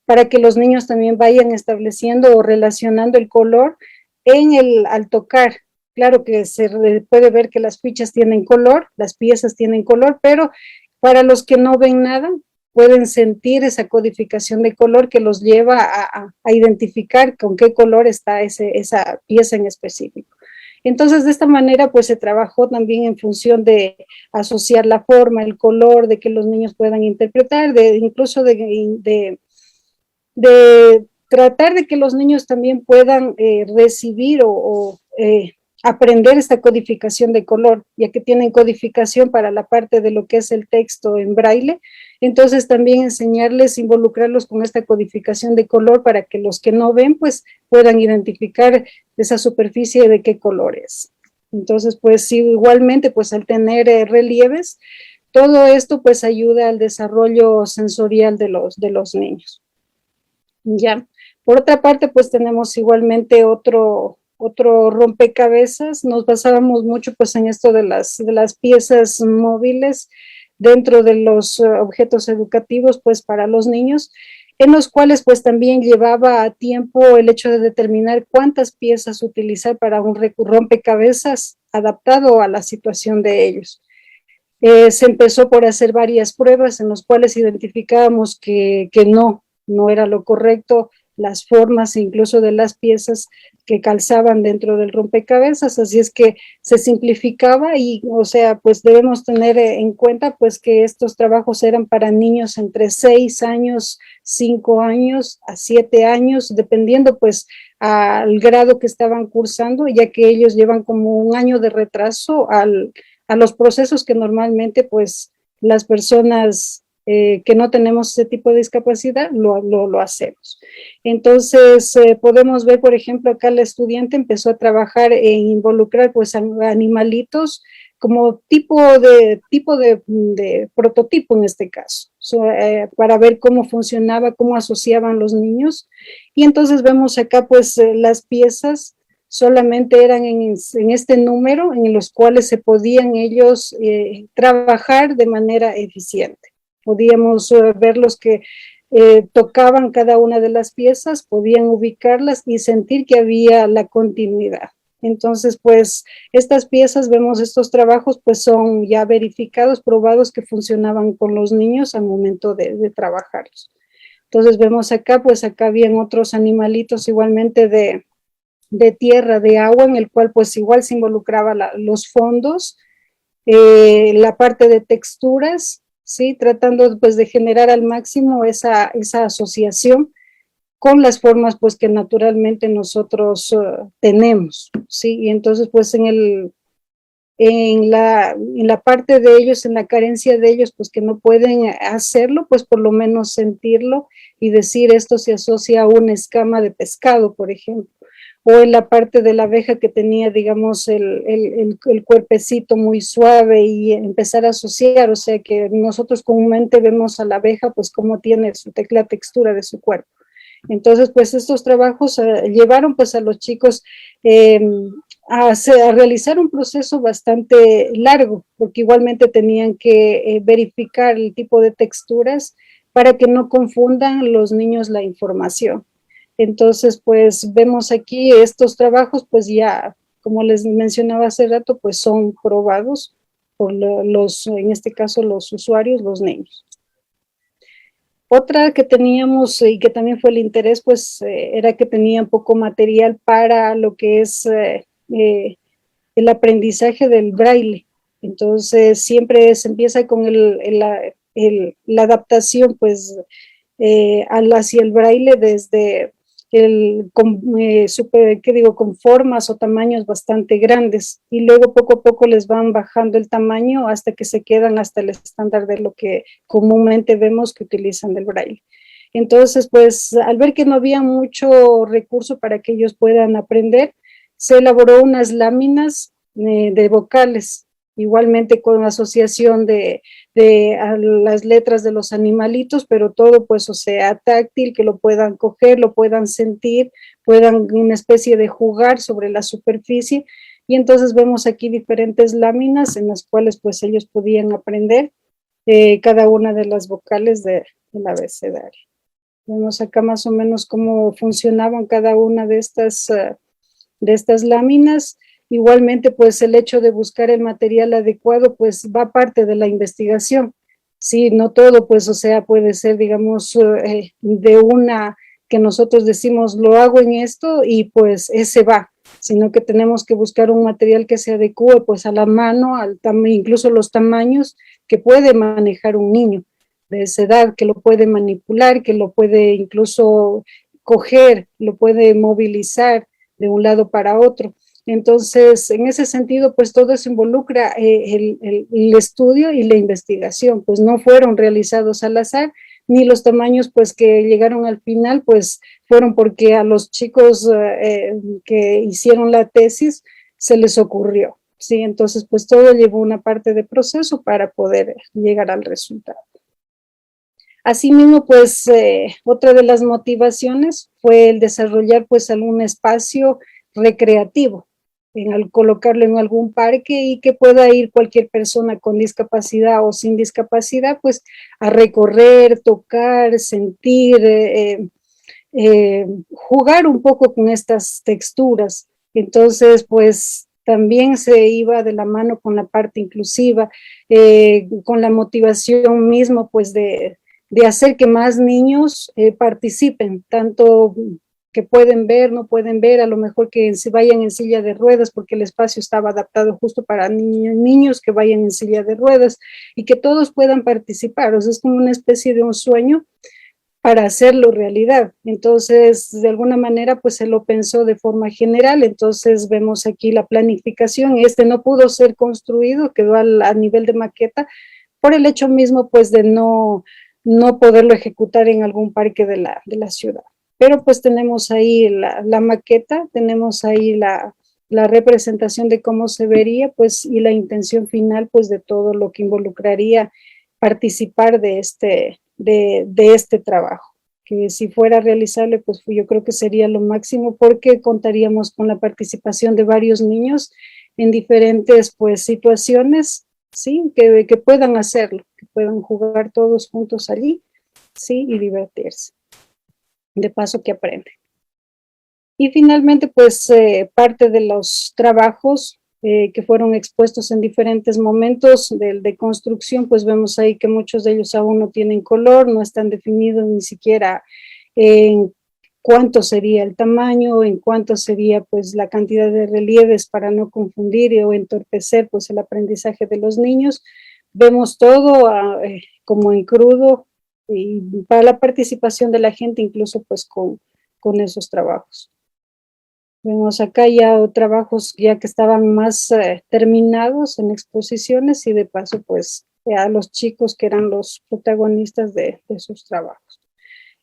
para que los niños también vayan estableciendo o relacionando el color al tocar. Claro que se puede ver que las fichas tienen color, las piezas tienen color, pero para los que no ven nada, pueden sentir esa codificación de color que los lleva a identificar con qué color está esa pieza en específico. Entonces, de esta manera, pues se trabajó también en función de asociar la forma, el color, de que los niños puedan interpretar, incluso de tratar de que los niños también puedan recibir o aprender esta codificación de color, ya que tienen codificación para la parte de lo que es el texto en braille. Entonces también enseñarles, involucrarlos con esta codificación de color para que los que no ven pues puedan identificar esa superficie de qué color es. Entonces, pues sí, igualmente, pues al tener relieves, todo esto pues ayuda al desarrollo sensorial de los niños. Ya. Por otra parte, pues tenemos igualmente otro rompecabezas. Nos basábamos mucho pues en esto de las piezas móviles dentro de los objetos educativos pues para los niños, en los cuales pues también llevaba a tiempo el hecho de determinar cuántas piezas utilizar para un rompecabezas adaptado a la situación de ellos. Se empezó por hacer varias pruebas en las cuales identificábamos que no era lo correcto, las formas incluso de las piezas que calzaban dentro del rompecabezas, así es que se simplificaba y, o sea, pues debemos tener en cuenta pues que estos trabajos eran para niños entre 6 años, 5 años a 7 años, dependiendo pues al grado que estaban cursando, ya que ellos llevan como un año de retraso a los procesos que normalmente pues las personas que no tenemos ese tipo de discapacidad lo hacemos. Entonces podemos ver, por ejemplo, acá la estudiante empezó a trabajar en involucrar pues animalitos como tipo de prototipo en este caso, para ver cómo funcionaba, cómo asociaban los niños. Y entonces vemos acá pues las piezas solamente eran en este número en los cuales se podían ellos trabajar de manera eficiente. Podíamos ver los que tocaban cada una de las piezas, podían ubicarlas y sentir que había la continuidad. Entonces, pues, estas piezas, vemos estos trabajos, pues son ya verificados, probados que funcionaban con los niños al momento de trabajarlos. Entonces, vemos acá, pues acá habían otros animalitos igualmente de tierra, de agua, en el cual pues igual se involucraba los fondos, la parte de texturas, ¿sí? Tratando pues de generar al máximo esa asociación con las formas pues que naturalmente nosotros tenemos, ¿sí? Y entonces pues en la parte de ellos, en la carencia de ellos, pues que no pueden hacerlo, pues por lo menos sentirlo y decir esto se asocia a una escama de pescado, por ejemplo, o en la parte de la abeja que tenía, digamos, el cuerpecito muy suave y empezar a asociar, o sea que nosotros comúnmente vemos a la abeja pues como tiene la textura de su cuerpo. Entonces, pues estos trabajos llevaron pues a los chicos a realizar un proceso bastante largo, porque igualmente tenían que verificar el tipo de texturas para que no confundan los niños la información. Entonces, pues vemos aquí estos trabajos, pues ya, como les mencionaba hace rato, pues son probados por en este caso, los usuarios, los niños. Otra que teníamos y que también fue el interés, pues era que tenían poco material para lo que es el aprendizaje del braille. Entonces, siempre se empieza con la adaptación, pues, hacia el braille desde con formas o tamaños bastante grandes y luego poco a poco les van bajando el tamaño hasta que se quedan hasta el estándar de lo que comúnmente vemos que utilizan el braille. Entonces, pues al ver que no había mucho recurso para que ellos puedan aprender, se elaboró unas láminas de vocales, igualmente con asociación de las letras de los animalitos, pero todo pues o sea táctil, que lo puedan coger, lo puedan sentir, puedan una especie de jugar sobre la superficie, y entonces vemos aquí diferentes láminas en las cuales pues ellos podían aprender cada una de las vocales del abecedario. Vemos acá más o menos cómo funcionaban cada una de estas láminas. Igualmente, pues el hecho de buscar el material adecuado, pues va parte de la investigación. Sí, no todo, pues, o sea, puede ser, digamos, de una que nosotros decimos, lo hago en esto y pues ese va, sino que tenemos que buscar un material que se adecue pues a la mano, incluso los tamaños que puede manejar un niño de esa edad, que lo puede manipular, que lo puede incluso coger, lo puede movilizar de un lado para otro. Entonces, en ese sentido, pues todo eso involucra el estudio y la investigación, pues no fueron realizados al azar, ni los tamaños pues que llegaron al final, pues fueron porque a los chicos que hicieron la tesis se les ocurrió, ¿sí? Entonces, pues todo llevó una parte de proceso para poder llegar al resultado. Asimismo, pues otra de las motivaciones fue el desarrollar pues algún espacio recreativo, colocarlo en algún parque y que pueda ir cualquier persona con discapacidad o sin discapacidad pues a recorrer, tocar, sentir, jugar un poco con estas texturas. Entonces, pues también se iba de la mano con la parte inclusiva, con la motivación mismo pues de hacer que más niños participen, tanto que pueden ver, no pueden ver, a lo mejor que se vayan en silla de ruedas, porque el espacio estaba adaptado justo para niños que vayan en silla de ruedas y que todos puedan participar. O sea, es como una especie de un sueño para hacerlo realidad. Entonces, de alguna manera, pues se lo pensó de forma general. Entonces, vemos aquí la planificación. Este no pudo ser construido, quedó a nivel de maqueta, por el hecho mismo, pues, de no poderlo ejecutar en algún parque de la ciudad. Pero pues tenemos ahí la maqueta, tenemos ahí la representación de cómo se vería, pues, y la intención final, pues, de todo lo que involucraría participar de este trabajo, que si fuera realizable, pues yo creo que sería lo máximo, porque contaríamos con la participación de varios niños en diferentes, pues, situaciones, ¿sí? Que puedan hacerlo, que puedan jugar todos juntos allí, ¿sí? Y divertirse. De paso que aprenden. Y finalmente, pues, parte de los trabajos que fueron expuestos en diferentes momentos de construcción, pues vemos ahí que muchos de ellos aún no tienen color, no están definidos ni siquiera en cuánto sería el tamaño, en cuánto sería pues la cantidad de relieves para no confundir o entorpecer pues el aprendizaje de los niños. Vemos todo como en crudo y para la participación de la gente incluso pues con esos trabajos. Vemos acá ya trabajos ya que estaban más terminados en exposiciones y de paso pues a los chicos que eran los protagonistas de sus trabajos.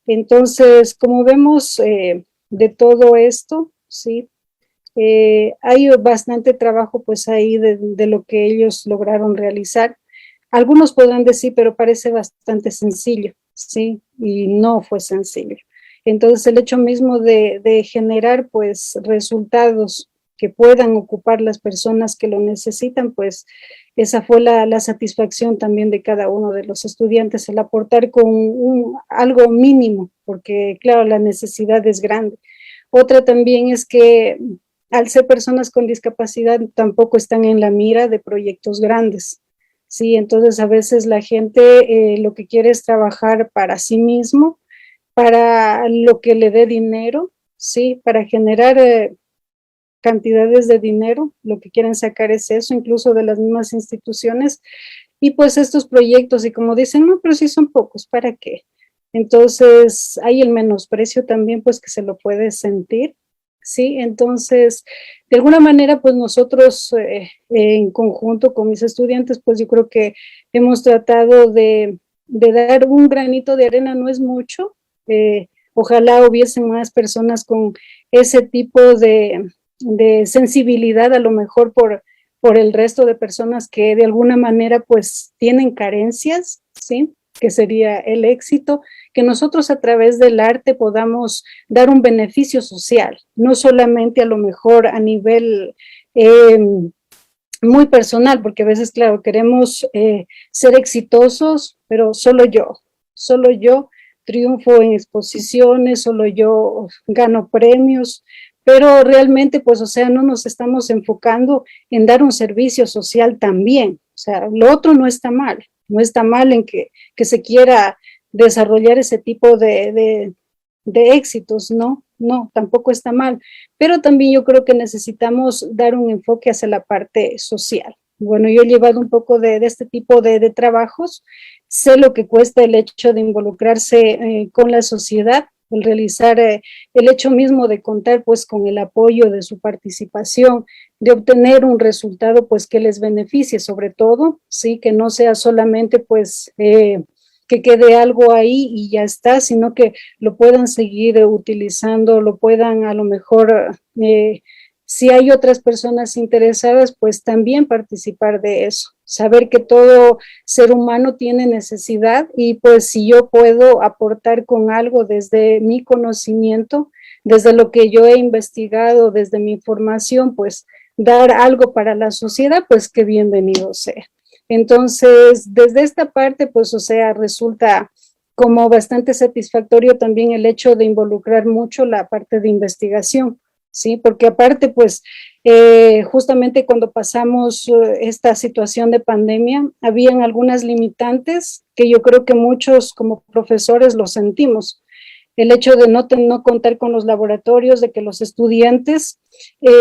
Entonces, como vemos de todo esto, ¿sí? Hay bastante trabajo pues ahí de lo que ellos lograron realizar. Algunos podrán decir, pero parece bastante sencillo, ¿sí? Y no fue sencillo. Entonces, el hecho mismo de generar, pues, resultados que puedan ocupar las personas que lo necesitan, pues, esa fue la satisfacción también de cada uno de los estudiantes, el aportar con algo mínimo, porque, claro, la necesidad es grande. Otra también es que, al ser personas con discapacidad, tampoco están en la mira de proyectos grandes. Sí, entonces a veces la gente lo que quiere es trabajar para sí mismo, para lo que le dé dinero, sí, para generar cantidades de dinero, lo que quieren sacar es eso, incluso de las mismas instituciones, y pues estos proyectos, y como dicen, no, pero sí son pocos, ¿para qué? Entonces hay el menosprecio también, pues que se lo puede sentir, ¿sí? Entonces, de alguna manera, pues nosotros en conjunto con mis estudiantes, pues yo creo que hemos tratado de dar un granito de arena, no es mucho, ojalá hubiesen más personas con ese tipo de sensibilidad, a lo mejor por el resto de personas que de alguna manera pues tienen carencias, ¿sí? Que sería el éxito, que nosotros a través del arte podamos dar un beneficio social, no solamente a lo mejor a nivel muy personal, porque a veces, claro, queremos ser exitosos, pero solo yo triunfo en exposiciones, solo yo gano premios, pero realmente, pues, o sea, no nos estamos enfocando en dar un servicio social también. O sea, lo otro no está mal, no está mal en que se quiera desarrollar ese tipo de éxitos, no, tampoco está mal, pero también yo creo que necesitamos dar un enfoque hacia la parte social. Bueno, yo he llevado un poco de este tipo de trabajos, sé lo que cuesta el hecho de involucrarse con la sociedad, el realizar el hecho mismo de contar pues con el apoyo de su participación, de obtener un resultado pues que les beneficie sobre todo, sí, que no sea solamente pues que quede algo ahí y ya está, sino que lo puedan seguir utilizando, lo puedan a lo mejor Si hay otras personas interesadas, pues también participar de eso, saber que todo ser humano tiene necesidad y pues si yo puedo aportar con algo desde mi conocimiento, desde lo que yo he investigado, desde mi formación, pues dar algo para la sociedad, pues que bienvenido sea. Entonces, desde esta parte, pues, o sea, resulta como bastante satisfactorio también el hecho de involucrar mucho la parte de investigación, ¿sí? Porque aparte, pues, justamente cuando pasamos esta situación de pandemia, habían algunas limitantes que yo creo que muchos como profesores lo sentimos. El hecho de no contar con los laboratorios, de que los estudiantes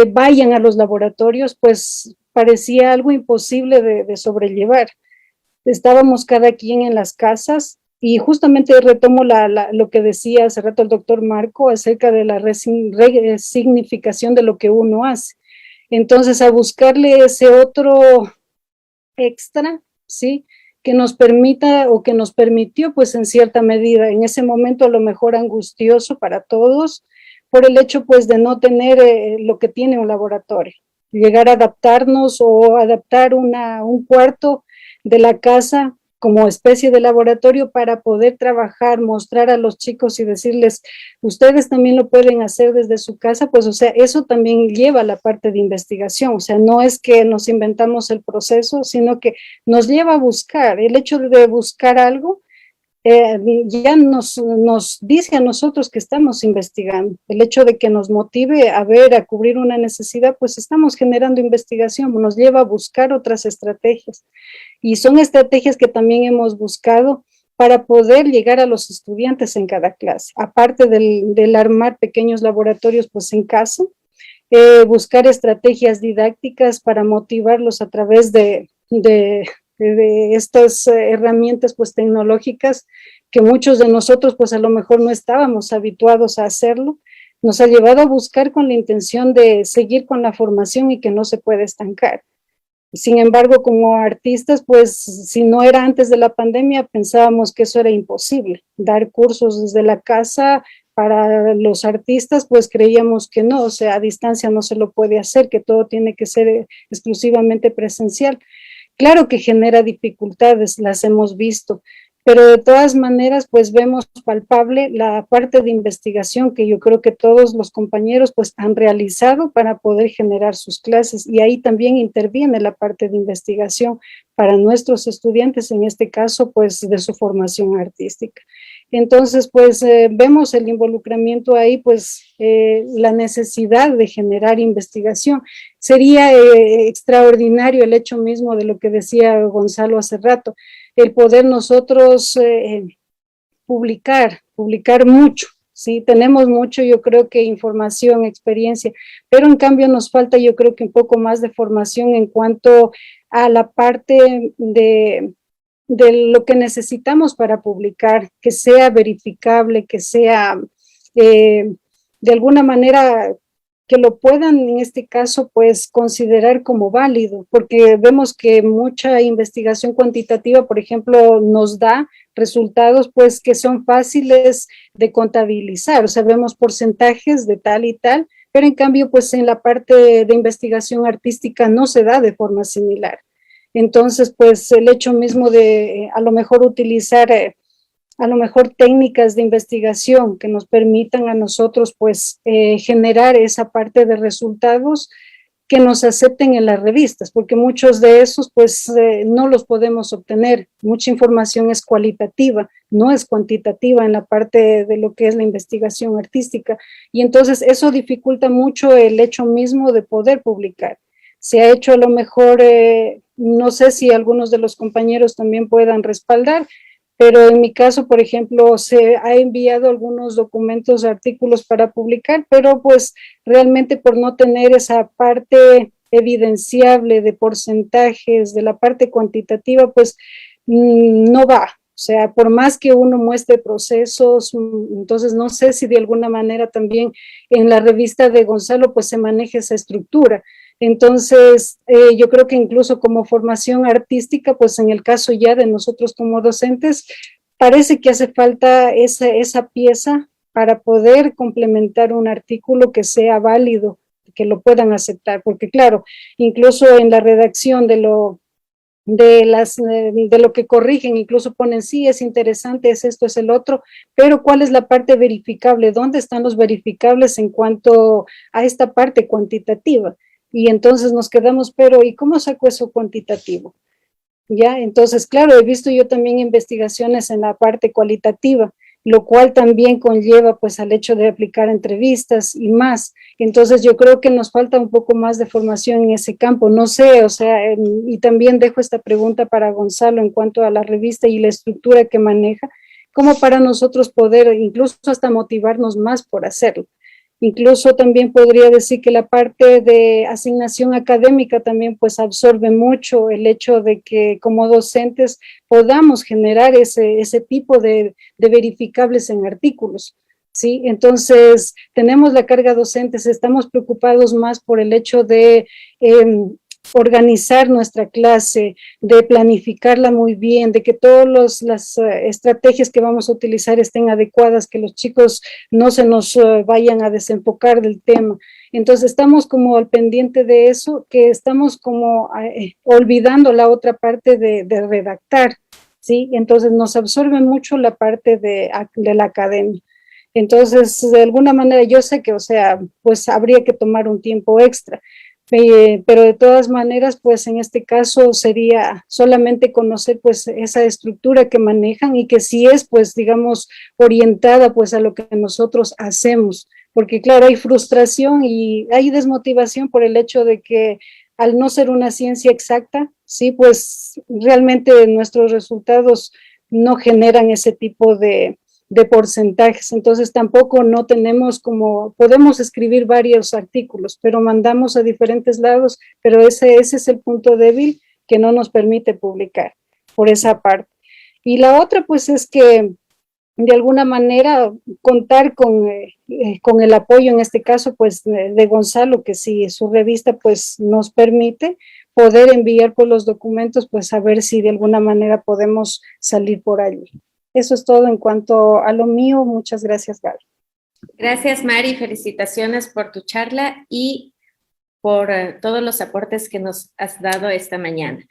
vayan a los laboratorios, pues parecía algo imposible de sobrellevar. Estábamos cada quien en las casas y justamente retomo lo que decía hace rato el doctor Marco acerca de la resignificación de lo que uno hace. Entonces, a buscarle ese otro extra, ¿sí? Que nos permita o que nos permitió, pues en cierta medida, en ese momento a lo mejor angustioso para todos, por el hecho pues de no tener lo que tiene un laboratorio, llegar a adaptarnos o adaptar un cuarto de la casa como especie de laboratorio para poder trabajar, mostrar a los chicos y decirles, ustedes también lo pueden hacer desde su casa, pues o sea, eso también lleva a la parte de investigación, o sea, no es que nos inventamos el proceso, sino que nos lleva a buscar, el hecho de buscar algo, ya nos dice a nosotros que estamos investigando. El hecho de que nos motive a ver, a cubrir una necesidad, pues estamos generando investigación, nos lleva a buscar otras estrategias. Y son estrategias que también hemos buscado para poder llegar a los estudiantes en cada clase. Aparte del armar pequeños laboratorios pues en casa, buscar estrategias didácticas para motivarlos a través de estas herramientas pues tecnológicas que muchos de nosotros pues a lo mejor no estábamos habituados a hacerlo, nos ha llevado a buscar con la intención de seguir con la formación y que no se puede estancar. Sin embargo, como artistas, pues si no era antes de la pandemia, pensábamos que eso era imposible. Dar cursos desde la casa para los artistas, pues creíamos que no, o sea, a distancia no se lo puede hacer, que todo tiene que ser exclusivamente presencial. Claro que genera dificultades, las hemos visto, pero de todas maneras, pues vemos palpable la parte de investigación que yo creo que todos los compañeros pues han realizado para poder generar sus clases y ahí también interviene la parte de investigación para nuestros estudiantes, en este caso pues de su formación artística. Entonces, pues vemos el involucramiento ahí, pues la necesidad de generar investigación. Sería extraordinario el hecho mismo de lo que decía Gonzalo hace rato, el poder nosotros publicar mucho, ¿sí? Tenemos mucho, yo creo que información, experiencia, pero en cambio nos falta yo creo que un poco más de formación en cuanto a la parte de lo que necesitamos para publicar, que sea verificable, que sea de alguna manera que lo puedan en este caso pues considerar como válido, porque vemos que mucha investigación cuantitativa, por ejemplo, nos da resultados pues que son fáciles de contabilizar, o sea, vemos porcentajes de tal y tal, pero en cambio pues en la parte de investigación artística no se da de forma similar. Entonces, pues el hecho mismo de a lo mejor utilizar a lo mejor técnicas de investigación que nos permitan a nosotros pues generar esa parte de resultados que nos acepten en las revistas, porque muchos de esos pues no los podemos obtener. Mucha información es cualitativa, no es cuantitativa en la parte de lo que es la investigación artística y entonces eso dificulta mucho el hecho mismo de poder publicar. Se ha hecho a lo mejor, no sé si algunos de los compañeros también puedan respaldar, pero en mi caso, por ejemplo, se ha enviado algunos documentos, artículos para publicar, pero pues realmente por no tener esa parte evidenciable de porcentajes, de la parte cuantitativa, pues no va. O sea, por más que uno muestre procesos, entonces no sé si de alguna manera también en la revista de Gonzalo pues se maneja esa estructura. Entonces, yo creo que incluso como formación artística, pues en el caso ya de nosotros como docentes, parece que hace falta esa pieza para poder complementar un artículo que sea válido que lo puedan aceptar, porque claro, incluso en la redacción de lo que corrigen, incluso ponen, sí, es interesante, es esto, es el otro, pero ¿cuál es la parte verificable? ¿Dónde están los verificables en cuanto a esta parte cuantitativa? Y entonces nos quedamos, pero ¿y cómo saco eso cuantitativo? ¿Ya? Entonces, claro, he visto yo también investigaciones en la parte cualitativa, lo cual también conlleva pues al hecho de aplicar entrevistas y más. Entonces yo creo que nos falta un poco más de formación en ese campo, no sé, o sea, y también dejo esta pregunta para Gonzalo en cuanto a la revista y la estructura que maneja, como para nosotros poder incluso hasta motivarnos más por hacerlo. Incluso también podría decir que la parte de asignación académica también pues absorbe mucho el hecho de que como docentes podamos generar ese tipo de verificables en artículos, ¿sí? Entonces, tenemos la carga docentes, estamos preocupados más por el hecho de organizar nuestra clase, de planificarla muy bien, de que todas las estrategias que vamos a utilizar estén adecuadas, que los chicos no se nos vayan a desenfocar del tema. Entonces estamos como al pendiente de eso, que estamos como olvidando la otra parte de redactar, ¿sí? Entonces nos absorbe mucho la parte de la academia. Entonces, de alguna manera, yo sé que, o sea, pues habría que tomar un tiempo extra, pero de todas maneras, pues en este caso sería solamente conocer pues esa estructura que manejan y que sí es pues digamos orientada pues a lo que nosotros hacemos, porque claro, hay frustración y hay desmotivación por el hecho de que al no ser una ciencia exacta, sí, pues realmente nuestros resultados no generan ese tipo de porcentajes, entonces tampoco no tenemos como, podemos escribir varios artículos, pero mandamos a diferentes lados, pero ese es el punto débil que no nos permite publicar por esa parte. Y la otra pues es que de alguna manera contar con el apoyo en este caso pues de Gonzalo, que si su revista pues nos permite poder enviar por los documentos pues a ver si de alguna manera podemos salir por allí. Eso es todo en cuanto a lo mío. Muchas gracias, Gaby. Gracias, Mari. Felicitaciones por tu charla y por todos los aportes que nos has dado esta mañana.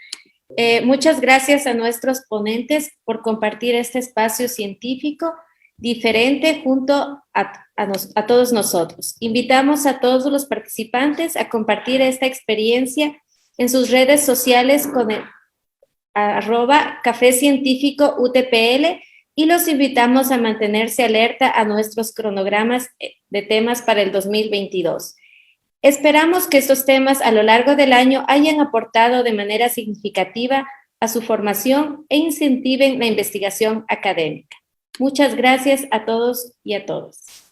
Muchas gracias a nuestros ponentes por compartir este espacio científico diferente junto a todos nosotros. Invitamos a todos los participantes a compartir esta experiencia en sus redes sociales con el @Café Científico UTPL y los invitamos a mantenerse alerta a nuestros cronogramas de temas para el 2022. Esperamos que estos temas a lo largo del año hayan aportado de manera significativa a su formación e incentiven la investigación académica. Muchas gracias a todos y a todas.